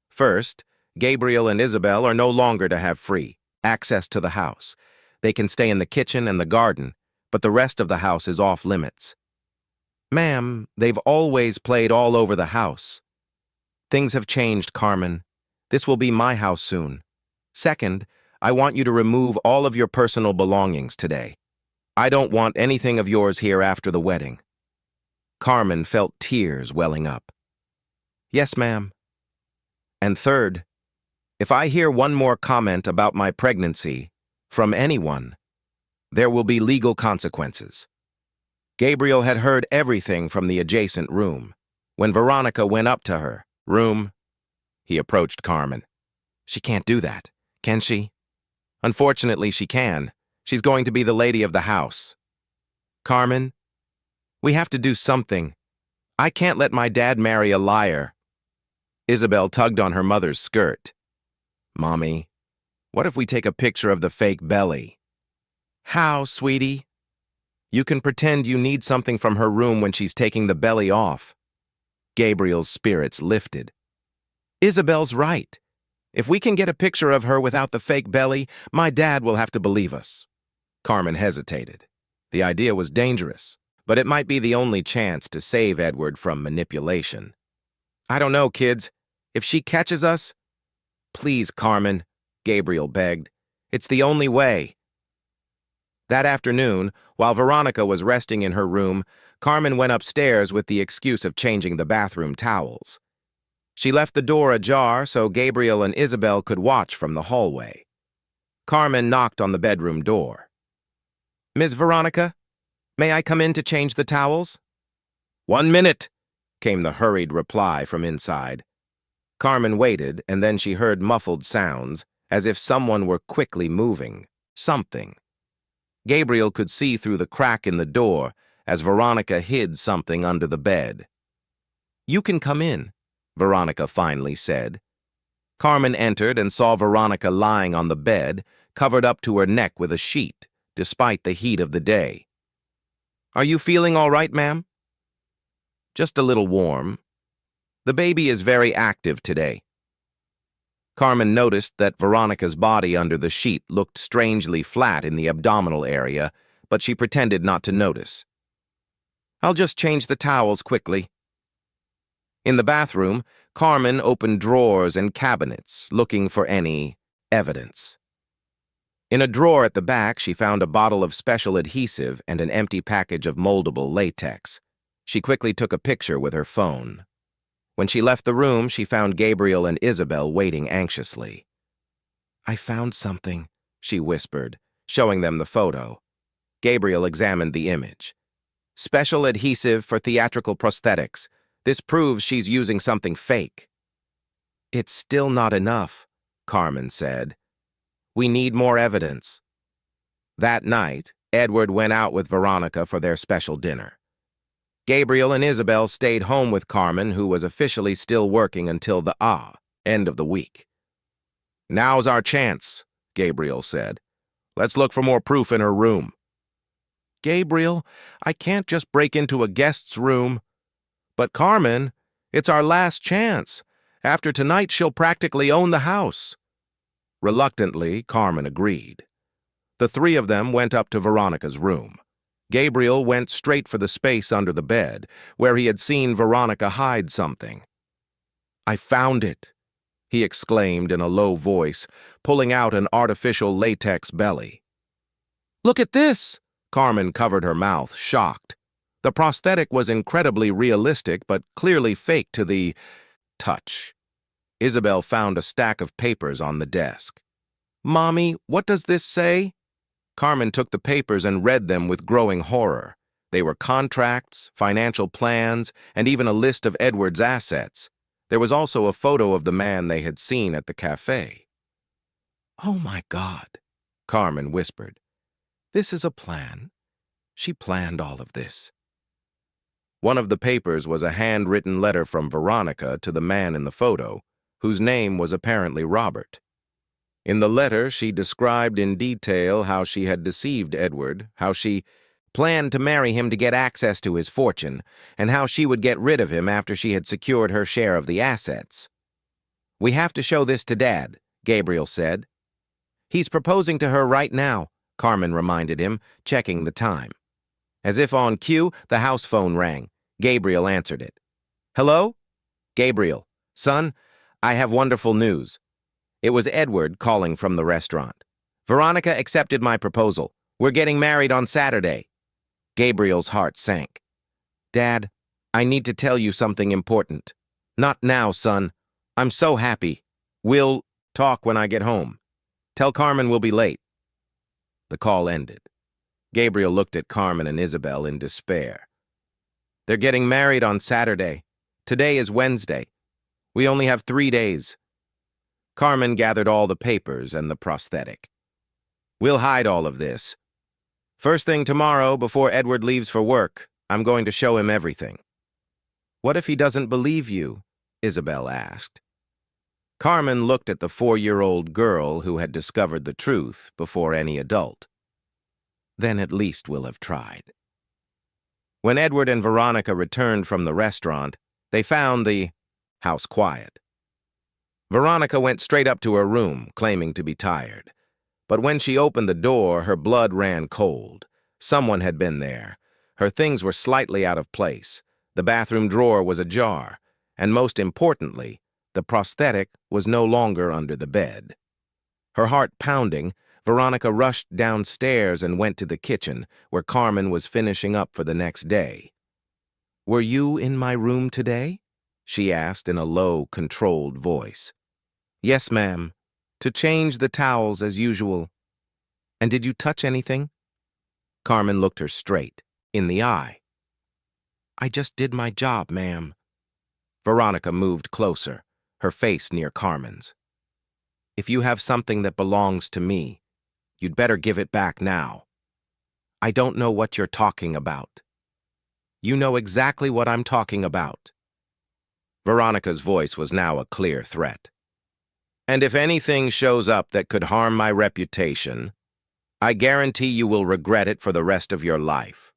First, Gabriel and Isabel are no longer to have free access to the house. They can stay in the kitchen and the garden, but the rest of the house is off limits. Ma'am, they've always played all over the house. Things have changed, Carmen. This will be my house soon. Second, I want you to remove all of your personal belongings today. I don't want anything of yours here after the wedding. Carmen felt tears welling up. Yes, ma'am. And third, if I hear one more comment about my pregnancy from anyone, there will be legal consequences. Gabriel had heard everything from the adjacent room. When Veronica went up to her room, he approached Carmen. She can't do that, can she? Unfortunately, she can. She's going to be the lady of the house. Carmen, we have to do something. I can't let my dad marry a liar. Isabel tugged on her mother's skirt. Mommy, what if we take a picture of the fake belly? How, sweetie? You can pretend you need something from her room when she's taking the belly off. Gabriel's spirits lifted. Isabel's right. If we can get a picture of her without the fake belly, my dad will have to believe us. Carmen hesitated. The idea was dangerous, but it might be the only chance to save Edward from manipulation. I don't know, kids. If she catches us... Please, Carmen, Gabriel begged. It's the only way. That afternoon, while Veronica was resting in her room, Carmen went upstairs with the excuse of changing the bathroom towels. She left the door ajar so Gabriel and Isabel could watch from the hallway. Carmen knocked on the bedroom door. Miss Veronica, may I come in to change the towels? 1 minute, came the hurried reply from inside. Carmen waited, and then she heard muffled sounds, as if someone were quickly moving. Something. Gabriel could see through the crack in the door as Veronica hid something under the bed. You can come in, Veronica finally said. Carmen entered and saw Veronica lying on the bed, covered up to her neck with a sheet, despite the heat of the day. Are you feeling all right, ma'am? Just a little warm. The baby is very active today. Carmen noticed that Veronica's body under the sheet looked strangely flat in the abdominal area, but she pretended not to notice. I'll just change the towels quickly. In the bathroom, Carmen opened drawers and cabinets, looking for any evidence. In a drawer at the back, she found a bottle of special adhesive and an empty package of moldable latex. She quickly took a picture with her phone. When she left the room, she found Gabriel and Isabel waiting anxiously. I found something, she whispered, showing them the photo. Gabriel examined the image. Special adhesive for theatrical prosthetics. This proves she's using something fake. It's still not enough, Carmen said. We need more evidence. That night, Edward went out with Veronica for their special dinner. Gabriel and Isabel stayed home with Carmen, who was officially still working until the end of the week. Now's our chance, Gabriel said. Let's look for more proof in her room. Gabriel, I can't just break into a guest's room. But Carmen, it's our last chance. After tonight, she'll practically own the house. Reluctantly, Carmen agreed. The three of them went up to Veronica's room. Gabriel went straight for the space under the bed, where he had seen Veronica hide something. I found it, he exclaimed in a low voice, pulling out an artificial latex belly. Look at this! Carmen covered her mouth, shocked. The prosthetic was incredibly realistic, but clearly fake to the touch. Isabel found a stack of papers on the desk. Mommy, what does this say? Carmen took the papers and read them with growing horror. They were contracts, financial plans, and even a list of Edward's assets. There was also a photo of the man they had seen at the cafe. Oh my God, Carmen whispered. This is a plan. She planned all of this. One of the papers was a handwritten letter from Veronica to the man in the photo, whose name was apparently Robert. In the letter, she described in detail how she had deceived Edward, how she planned to marry him to get access to his fortune, and how she would get rid of him after she had secured her share of the assets. We have to show this to Dad, Gabriel said. He's proposing to her right now, Carmen reminded him, checking the time. As if on cue, the house phone rang. Gabriel answered it. Hello? Gabriel, son, I have wonderful news. It was Edward calling from the restaurant. Veronica accepted my proposal. We're getting married on Saturday. Gabriel's heart sank. Dad, I need to tell you something important. Not now, son. I'm so happy. We'll talk when I get home. Tell Carmen we'll be late. The call ended. Gabriel looked at Carmen and Isabel in despair. They're getting married on Saturday. Today is Wednesday. We only have 3 days. Carmen gathered all the papers and the prosthetic. We'll hide all of this. First thing tomorrow, before Edward leaves for work, I'm going to show him everything. What if he doesn't believe you? Isabel asked. Carmen looked at the 4-year-old girl who had discovered the truth before any adult. Then at least we'll have tried. When Edward and Veronica returned from the restaurant, they found the house quiet. Veronica went straight up to her room, claiming to be tired. But when she opened the door, her blood ran cold. Someone had been there. Her things were slightly out of place. The bathroom drawer was ajar. And most importantly, the prosthetic was no longer under the bed. Her heart pounding, Veronica rushed downstairs and went to the kitchen, where Carmen was finishing up for the next day. Were you in my room today? She asked in a low, controlled voice. Yes, ma'am. To change the towels as usual. And did you touch anything? Carmen looked her straight in the eye. "I just did my job, ma'am." Veronica moved closer, her face near Carmen's. "If you have something that belongs to me, you'd better give it back now." "I don't know what you're talking about." "You know exactly what I'm talking about." Veronica's voice was now a clear threat. "And if anything shows up that could harm my reputation, I guarantee you will regret it for the rest of your life."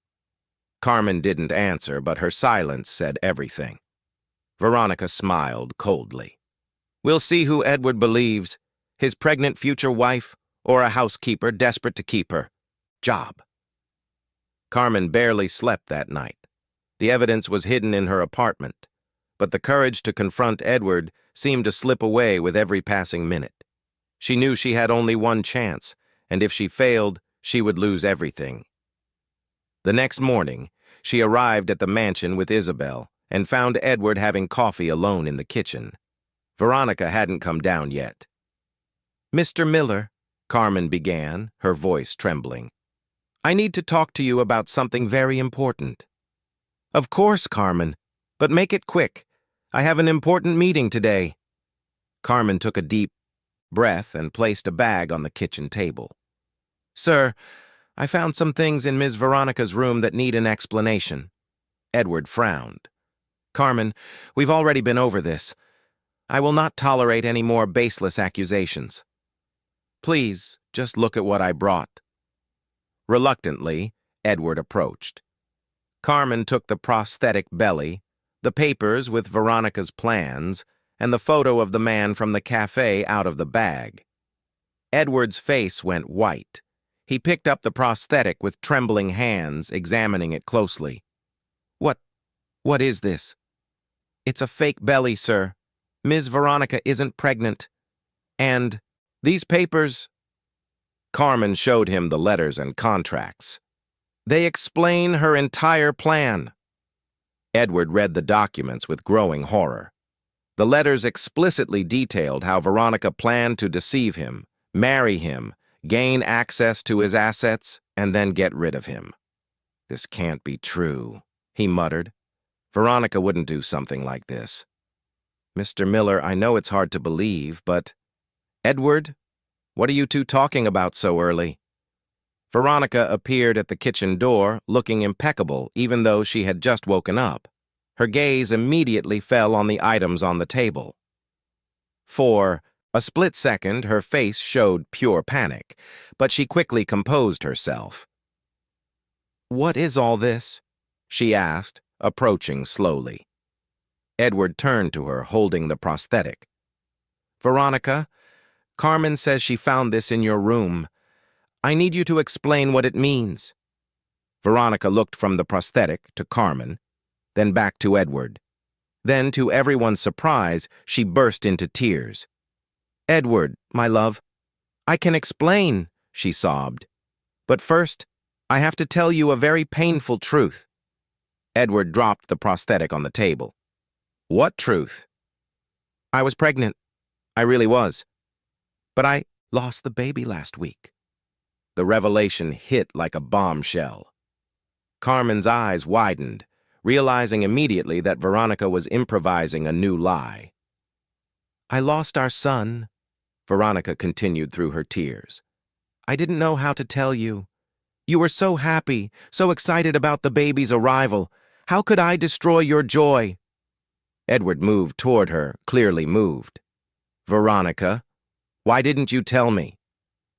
Carmen didn't answer, but her silence said everything. Veronica smiled coldly. "We'll see who Edward believes, his pregnant future wife or a housekeeper desperate to keep her job." Carmen barely slept that night. The evidence was hidden in her apartment, but the courage to confront Edward seemed to slip away with every passing minute. She knew she had only one chance, and if she failed, she would lose everything. The next morning, she arrived at the mansion with Isabel and found Edward having coffee alone in the kitchen. Veronica hadn't come down yet. "Mr. Miller," Carmen began, her voice trembling, "I need to talk to you about something very important." "Of course, Carmen, but make it quick. I have an important meeting today." Carmen took a deep breath and placed a bag on the kitchen table. "Sir, I found some things in Ms. Veronica's room that need an explanation." Edward frowned. "Carmen, we've already been over this. I will not tolerate any more baseless accusations. Please, just look at what I brought." Reluctantly, Edward approached. Carmen took the prosthetic belly, the papers with Veronica's plans, and the photo of the man from the cafe out of the bag. Edward's face went white. He picked up the prosthetic with trembling hands, examining it closely. What is this?" "It's a fake belly, sir. Ms. Veronica isn't pregnant. And these papers—" Carmen showed him the letters and contracts. "They explain her entire plan." Edward read the documents with growing horror. The letters explicitly detailed how Veronica planned to deceive him, marry him, gain access to his assets, and then get rid of him. "This can't be true," he muttered. "Veronica wouldn't do something like this." "Mr. Miller, I know it's hard to believe, but—" "Edward, what are you two talking about so early?" Veronica appeared at the kitchen door, looking impeccable, even though she had just woken up. Her gaze immediately fell on the items on the table. For a split second, her face showed pure panic, but she quickly composed herself. "What is all this?" she asked, approaching slowly. Edward turned to her, holding the prosthetic. "Veronica, Carmen says she found this in your room. I need you to explain what it means." Veronica looked from the prosthetic to Carmen, then back to Edward. Then, to everyone's surprise, she burst into tears. "Edward, my love, I can explain," she sobbed. "But first, I have to tell you a very painful truth." Edward dropped the prosthetic on the table. "What truth?" "I was pregnant. I really was. But I lost the baby last week." The revelation hit like a bombshell. Carmen's eyes widened, realizing immediately that Veronica was improvising a new lie. "I lost our son," Veronica continued through her tears. "I didn't know how to tell you. You were so happy, so excited about the baby's arrival. How could I destroy your joy?" Edward moved toward her, clearly moved. "Veronica, why didn't you tell me?"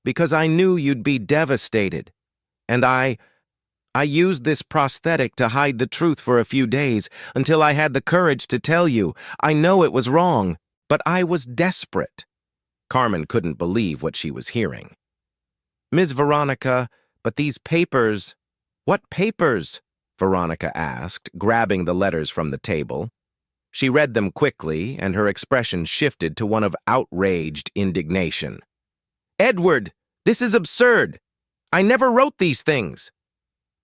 "Because I knew you'd be devastated. And I used this prosthetic to hide the truth for a few days until I had the courage to tell you. I know it was wrong, but I was desperate." Carmen couldn't believe what she was hearing. "Ms. Veronica, but these papers—" "What papers?" Veronica asked, grabbing the letters from the table. She read them quickly, and her expression shifted to one of outraged indignation. "Edward, this is absurd. I never wrote these things."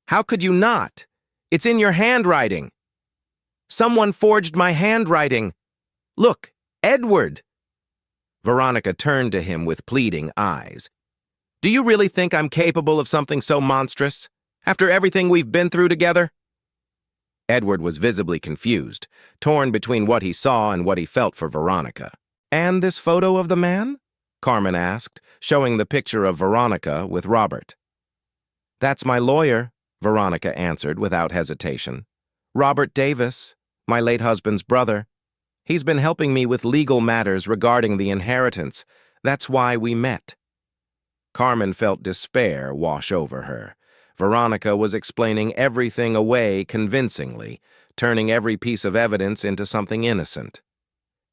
"How could you not? It's in your handwriting." "Someone forged my handwriting. Look, Edward." Veronica turned to him with pleading eyes. "Do you really think I'm capable of something so monstrous? After everything we've been through together? Edward was visibly confused, torn between what he saw and what he felt for Veronica. And this photo of the man? Carmen asked, showing the picture of Veronica with Robert. That's my lawyer, Veronica answered without hesitation. Robert Davis, my late husband's brother. He's been helping me with legal matters regarding the inheritance. That's why we met. Carmen felt despair wash over her. Veronica was explaining everything away convincingly, turning every piece of evidence into something innocent.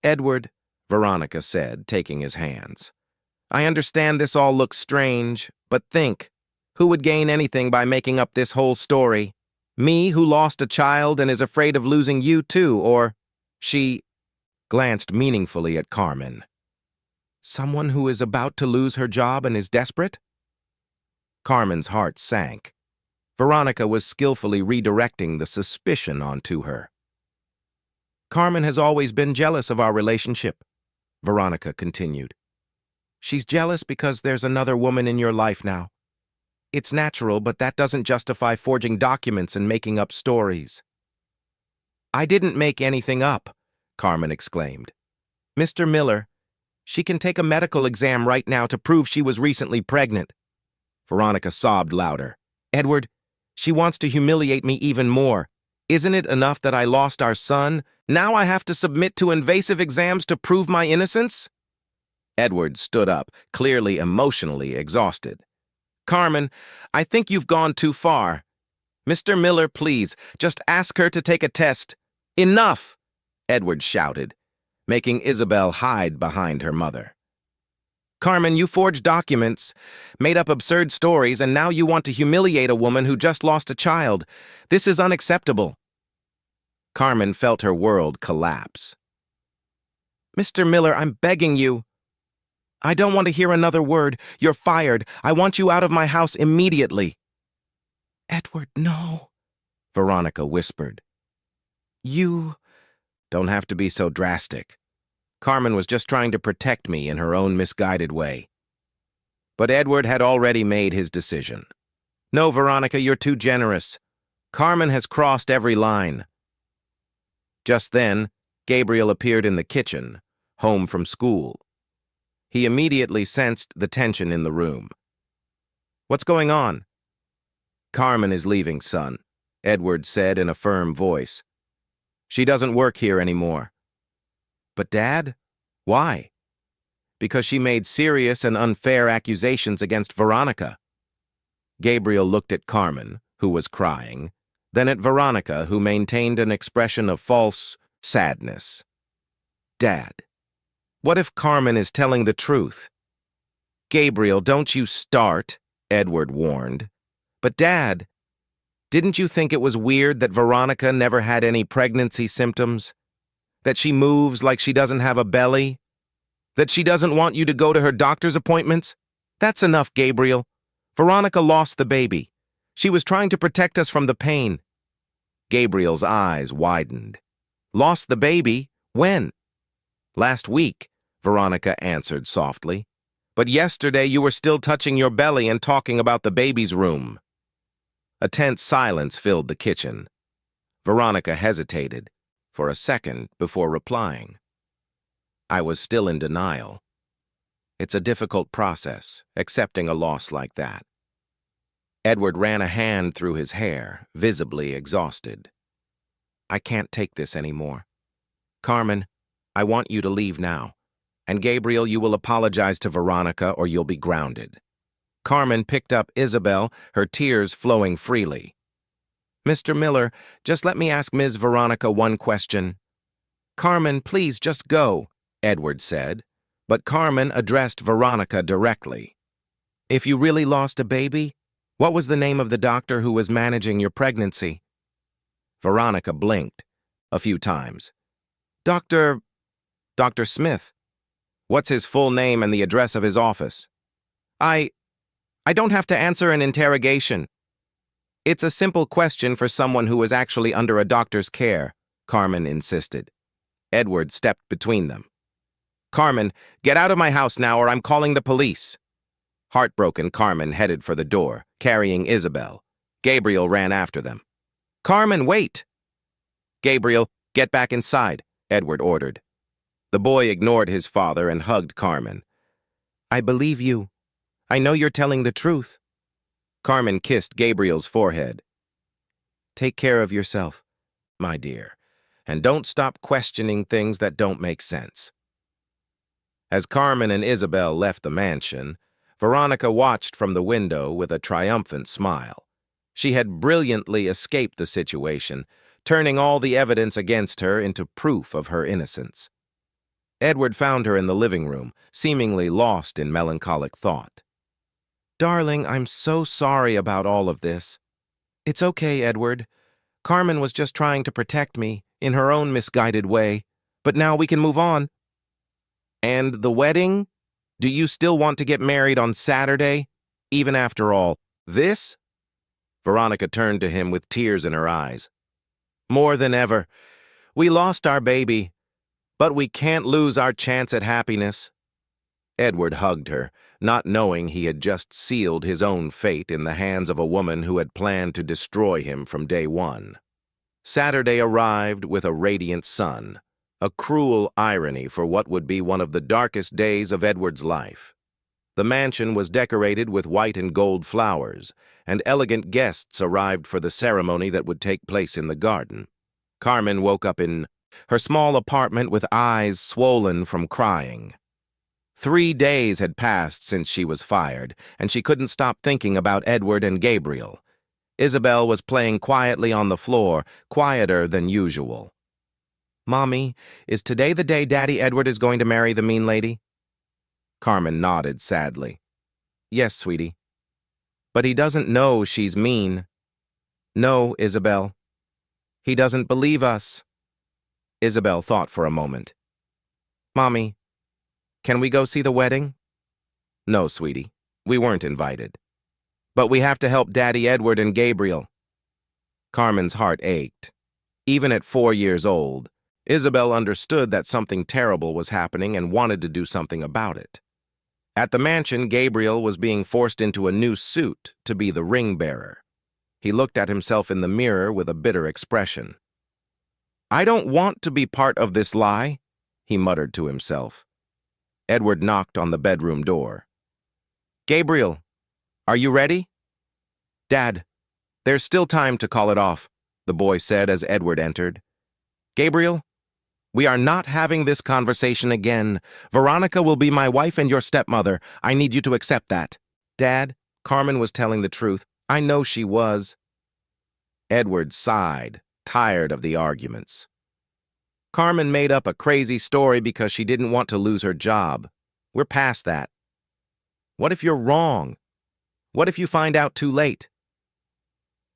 Edward, Veronica said, taking his hands. I understand this all looks strange, but think, who would gain anything by making up this whole story? Me, who lost a child and is afraid of losing you too, or... She glanced meaningfully at Carmen. Someone who is about to lose her job and is desperate? Carmen's heart sank. Veronica was skillfully redirecting the suspicion onto her. Carmen has always been jealous of our relationship, Veronica continued. She's jealous because there's another woman in your life now. It's natural, but that doesn't justify forging documents and making up stories. I didn't make anything up, Carmen exclaimed. Mr. Miller, she can take a medical exam right now to prove she was recently pregnant. Veronica sobbed louder. Edward, she wants to humiliate me even more. Isn't it enough that I lost our son? Now I have to submit to invasive exams to prove my innocence? Edward stood up, clearly emotionally exhausted. Carmen, I think you've gone too far. Mr. Miller, please, just ask her to take a test. Enough! Edward shouted, making Isabel hide behind her mother. Carmen, you forged documents, made up absurd stories, and now you want to humiliate a woman who just lost a child. This is unacceptable. Carmen felt her world collapse. Mr. Miller, I'm begging you. I don't want to hear another word. You're fired. I want you out of my house immediately. Edward, no, Veronica whispered. You don't have to be so drastic. Carmen was just trying to protect me in her own misguided way. But Edward had already made his decision. No, Veronica, you're too generous. Carmen has crossed every line. Just then, Gabriel appeared in the kitchen, home from school. He immediately sensed the tension in the room. What's going on? Carmen is leaving, son, Edward said in a firm voice. She doesn't work here anymore. But Dad? Why? Because she made serious and unfair accusations against Veronica. Gabriel looked at Carmen, who was crying, then at Veronica, who maintained an expression of false sadness. Dad, what if Carmen is telling the truth? Gabriel, don't you start, Edward warned. But Dad, didn't you think it was weird that Veronica never had any pregnancy symptoms? That she moves like she doesn't have a belly? That she doesn't want you to go to her doctor's appointments? That's enough, Gabriel. Veronica lost the baby. She was trying to protect us from the pain. Gabriel's eyes widened. Lost the baby? When? Last week, Veronica answered softly. But yesterday you were still touching your belly and talking about the baby's room. A tense silence filled the kitchen. Veronica hesitated for a second before replying. I was still in denial. It's a difficult process, accepting a loss like that. Edward ran a hand through his hair, visibly exhausted. I can't take this anymore. Carmen, I want you to leave now. And Gabriel, you will apologize to Veronica or you'll be grounded. Carmen picked up Isabel, her tears flowing freely. Mr. Miller, just let me ask Ms. Veronica one question. Carmen, please just go, Edward said, but Carmen addressed Veronica directly. If you really lost a baby, what was the name of the doctor who was managing your pregnancy? Veronica blinked a few times. Dr. Smith. What's his full name and the address of his office? I don't have to answer an interrogation. It's a simple question for someone who is actually under a doctor's care, Carmen insisted. Edward stepped between them. Carmen, get out of my house now or I'm calling the police. Heartbroken, Carmen headed for the door, carrying Isabel. Gabriel ran after them. "Carmen, wait!" "Gabriel, get back inside," Edward ordered. The boy ignored his father and hugged Carmen. "I believe you. I know you're telling the truth." Carmen kissed Gabriel's forehead. "Take care of yourself, my dear, and don't stop questioning things that don't make sense." As Carmen and Isabel left the mansion, Veronica watched from the window with a triumphant smile. She had brilliantly escaped the situation, turning all the evidence against her into proof of her innocence. Edward found her in the living room, seemingly lost in melancholic thought. "Darling, I'm so sorry about all of this." "It's okay, Edward. Carmen was just trying to protect me, in her own misguided way. But now we can move on." "And the wedding? Do you still want to get married on Saturday? Even after all this?" Veronica turned to him with tears in her eyes. "More than ever. We lost our baby, but we can't lose our chance at happiness." Edward hugged her, not knowing he had just sealed his own fate in the hands of a woman who had planned to destroy him from day one. Saturday arrived with a radiant sun, a cruel irony for what would be one of the darkest days of Edward's life. The mansion was decorated with white and gold flowers, and elegant guests arrived for the ceremony that would take place in the garden. Carmen woke up in her small apartment with eyes swollen from crying. 3 days had passed since she was fired, and she couldn't stop thinking about Edward and Gabriel. Isabel was playing quietly on the floor, quieter than usual. "Mommy, is today the day Daddy Edward is going to marry the mean lady?" Carmen nodded sadly. "Yes, sweetie. But he doesn't know she's mean." "No, Isabel. He doesn't believe us." Isabel thought for a moment. "Mommy, can we go see the wedding?" "No, sweetie. We weren't invited. But we have to help Daddy Edward and Gabriel." Carmen's heart ached. Even at 4 years old, Isabel understood that something terrible was happening and wanted to do something about it. At the mansion, Gabriel was being forced into a new suit to be the ring bearer. He looked at himself in the mirror with a bitter expression. "I don't want to be part of this lie," he muttered to himself. Edward knocked on the bedroom door. "Gabriel, are you ready?" "Dad, there's still time to call it off," the boy said as Edward entered. "Gabriel, we are not having this conversation again. Veronica will be my wife and your stepmother. I need you to accept that." "Dad, Carmen was telling the truth. I know she was." Edward sighed, tired of the arguments. "Carmen made up a crazy story because she didn't want to lose her job. We're past that. What if you're wrong? What if you find out too late?"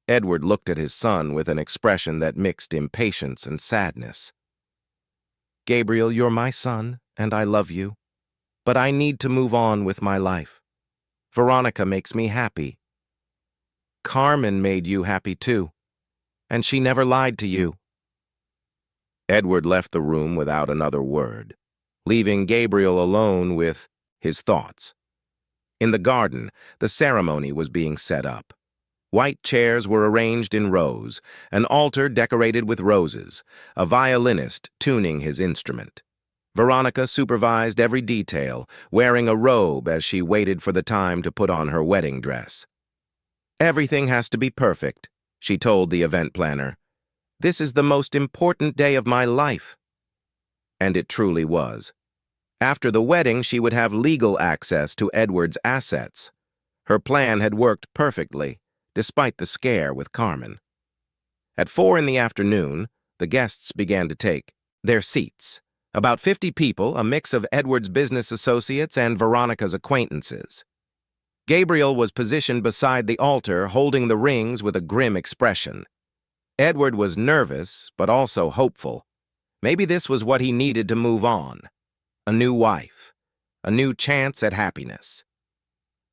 Edward looked at his son with an expression that mixed impatience and sadness. "Gabriel, you're my son, and I love you. But I need to move on with my life. Veronica makes me happy. Carmen made you happy too, and she never lied to you." Edward left the room without another word, leaving Gabriel alone with his thoughts. In the garden, the ceremony was being set up. White chairs were arranged in rows, an altar decorated with roses, a violinist tuning his instrument. Veronica supervised every detail, wearing a robe as she waited for the time to put on her wedding dress. "Everything has to be perfect," she told the event planner. "This is the most important day of my life." And it truly was. After the wedding, she would have legal access to Edward's assets. Her plan had worked perfectly, despite the scare with Carmen. At 4 in the afternoon, the guests began to take their seats. About 50 people, a mix of Edward's business associates and Veronica's acquaintances. Gabriel was positioned beside the altar, holding the rings with a grim expression. Edward was nervous, but also hopeful. Maybe this was what he needed to move on. A new wife. A new chance at happiness.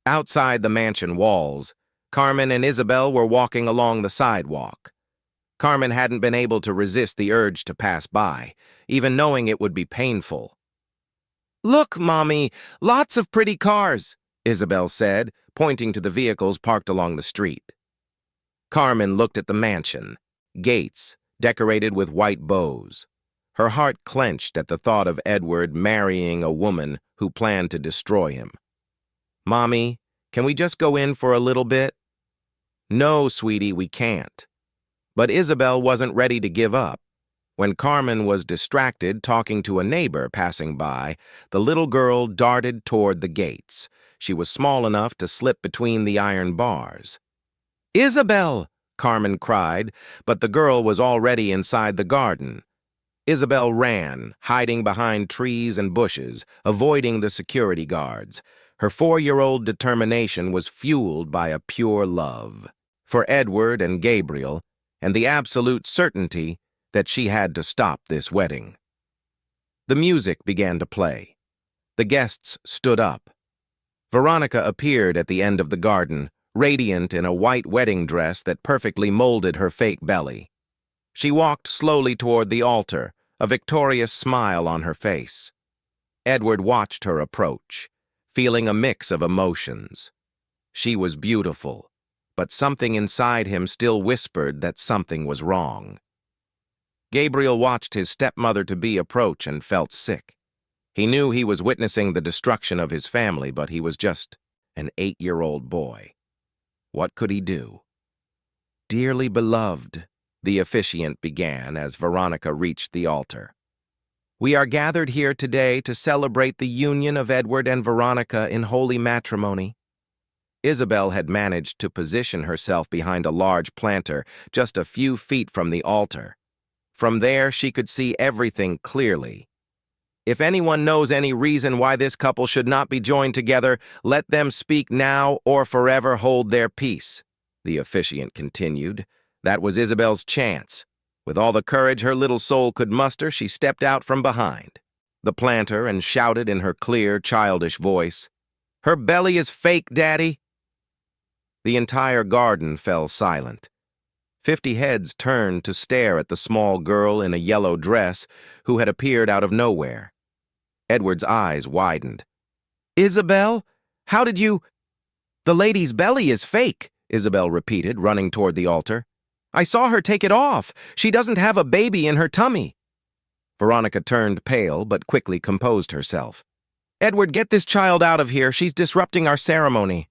Outside the mansion walls, Carmen and Isabel were walking along the sidewalk. Carmen hadn't been able to resist the urge to pass by, even knowing it would be painful. "Look, Mommy, lots of pretty cars," Isabel said, pointing to the vehicles parked along the street. Carmen looked at the mansion, gates decorated with white bows. Her heart clenched at the thought of Edward marrying a woman who planned to destroy him. "Mommy, can we just go in for a little bit?" "No, sweetie, we can't." But Isabel wasn't ready to give up. When Carmen was distracted talking to a neighbor passing by, the little girl darted toward the gates. She was small enough to slip between the iron bars. "Isabel!" Carmen cried, but the girl was already inside the garden. Isabel ran, hiding behind trees and bushes, avoiding the security guards. Her 4-year-old determination was fueled by a pure love for Edward and Gabriel, and the absolute certainty that she had to stop this wedding. The music began to play. The guests stood up. Veronica appeared at the end of the garden, radiant in a white wedding dress that perfectly molded her fake belly. She walked slowly toward the altar, a victorious smile on her face. Edward watched her approach, feeling a mix of emotions. She was beautiful, but something inside him still whispered that something was wrong. Gabriel watched his stepmother-to-be approach and felt sick. He knew he was witnessing the destruction of his family, but he was just an 8-year-old boy. What could he do? "Dearly beloved," the officiant began as Veronica reached the altar. "We are gathered here today to celebrate the union of Edward and Veronica in holy matrimony." Isabel had managed to position herself behind a large planter just a few feet from the altar. From there, she could see everything clearly. "If anyone knows any reason why this couple should not be joined together, let them speak now or forever hold their peace," the officiant continued. That was Isabel's chance. With all the courage her little soul could muster, she stepped out from behind the planter and shouted in her clear, childish voice, "Her belly is fake, Daddy!" The entire garden fell silent. 50 heads turned to stare at the small girl in a yellow dress who had appeared out of nowhere. Edward's eyes widened. "Isabel? How did you—" "The lady's belly is fake," Isabel repeated, running toward the altar. "I saw her take it off. She doesn't have a baby in her tummy." Veronica turned pale but quickly composed herself. "Edward, get this child out of here. She's disrupting our ceremony."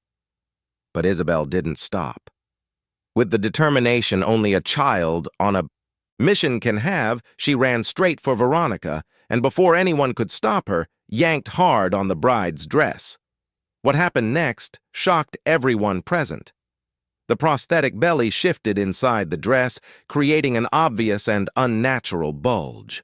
But Isabel didn't stop. With the determination only a child on a mission can have, she ran straight for Veronica, and before anyone could stop her, yanked hard on the bride's dress. What happened next shocked everyone present. The prosthetic belly shifted inside the dress, creating an obvious and unnatural bulge.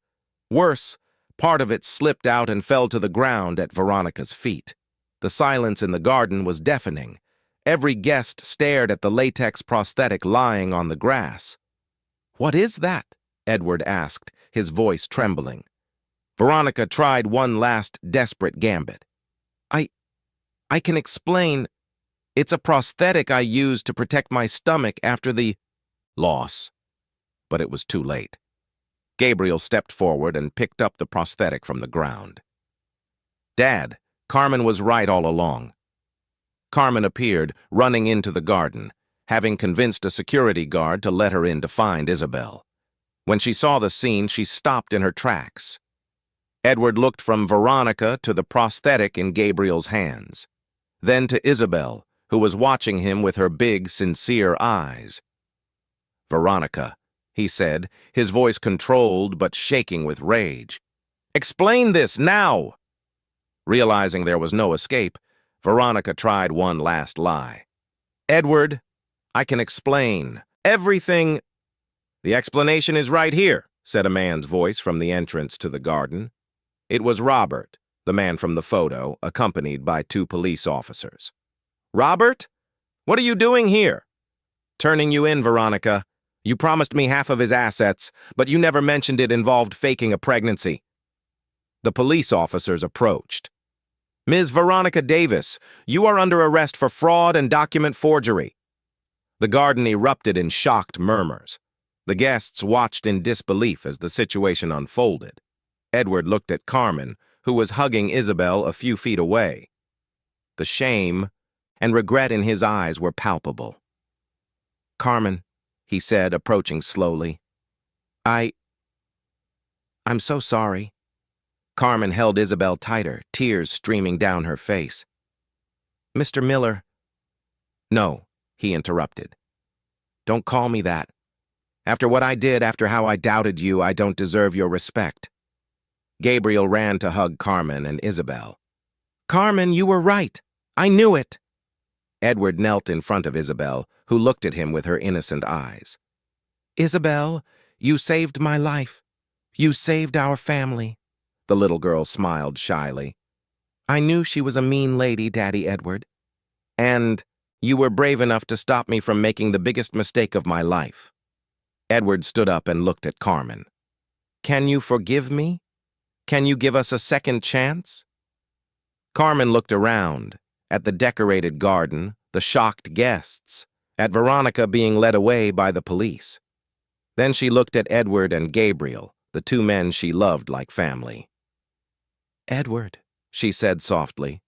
Worse, part of it slipped out and fell to the ground at Veronica's feet. The silence in the garden was deafening. Every guest stared at the latex prosthetic lying on the grass. "What is that?" Edward asked, his voice trembling. Veronica tried one last desperate gambit. I can explain. It's a prosthetic I used to protect my stomach after the loss." But it was too late. Gabriel stepped forward and picked up the prosthetic from the ground. "Dad, Carmen was right all along." Carmen appeared, running into the garden, having convinced a security guard to let her in to find Isabel. When she saw the scene, she stopped in her tracks. Edward looked from Veronica to the prosthetic in Gabriel's hands, then to Isabel, who was watching him with her big, sincere eyes. "Veronica," he said, his voice controlled but shaking with rage. "Explain this now!" Realizing there was no escape, Veronica tried one last lie. "Edward, I can explain everything." "The explanation is right here," said a man's voice from the entrance to the garden. It was Robert, the man from the photo, accompanied by 2 police officers. "Robert? What are you doing here?" "Turning you in, Veronica. You promised me half of his assets, but you never mentioned it involved faking a pregnancy." The police officers approached. "Ms. Veronica Davis, you are under arrest for fraud and document forgery." The garden erupted in shocked murmurs. The guests watched in disbelief as the situation unfolded. Edward looked at Carmen, who was hugging Isabel a few feet away. The shame and regret in his eyes were palpable. Carmen, he said, approaching slowly. I'm so sorry. Carmen held Isabel tighter, tears streaming down her face. Mr. Miller. No, he interrupted. Don't call me that. After what I did, after how I doubted you, I don't deserve your respect. Gabriel ran to hug Carmen and Isabel. Carmen, you were right. I knew it. Edward knelt in front of Isabel, who looked at him with her innocent eyes. Isabel, you saved my life. You saved our family. The little girl smiled shyly. I knew she was a mean lady, Daddy Edward. And you were brave enough to stop me from making the biggest mistake of my life. Edward stood up and looked at Carmen. Can you forgive me? Can you give us a second chance? Carmen looked around, at the decorated garden, the shocked guests, at Veronica being led away by the police. Then she looked at Edward and Gabriel, the two men she loved like family. Edward, she said softly,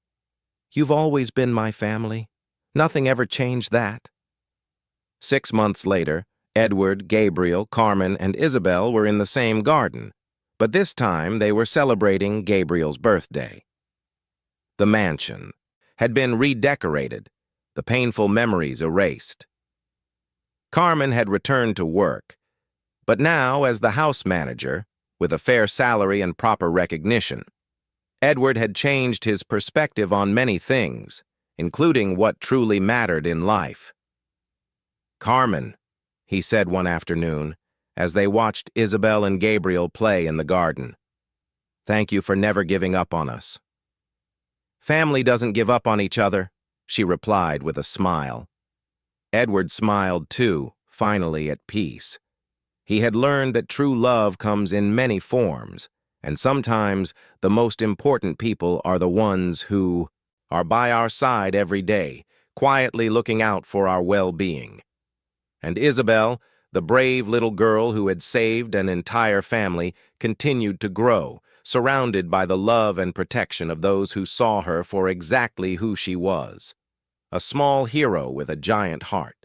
you've always been my family. Nothing ever changed that. 6 months later, Edward, Gabriel, Carmen, and Isabel were in the same garden, but this time they were celebrating Gabriel's birthday. The mansion had been redecorated, the painful memories erased. Carmen had returned to work, but now as the house manager, with a fair salary and proper recognition. Edward had changed his perspective on many things, including what truly mattered in life. Carmen, he said one afternoon, as they watched Isabel and Gabriel play in the garden. Thank you for never giving up on us. Family doesn't give up on each other, she replied with a smile. Edward smiled too, finally at peace. He had learned that true love comes in many forms, and sometimes the most important people are the ones who are by our side every day, quietly looking out for our well-being. And Isabel, the brave little girl who had saved an entire family, continued to grow, surrounded by the love and protection of those who saw her for exactly who she was, a small hero with a giant heart.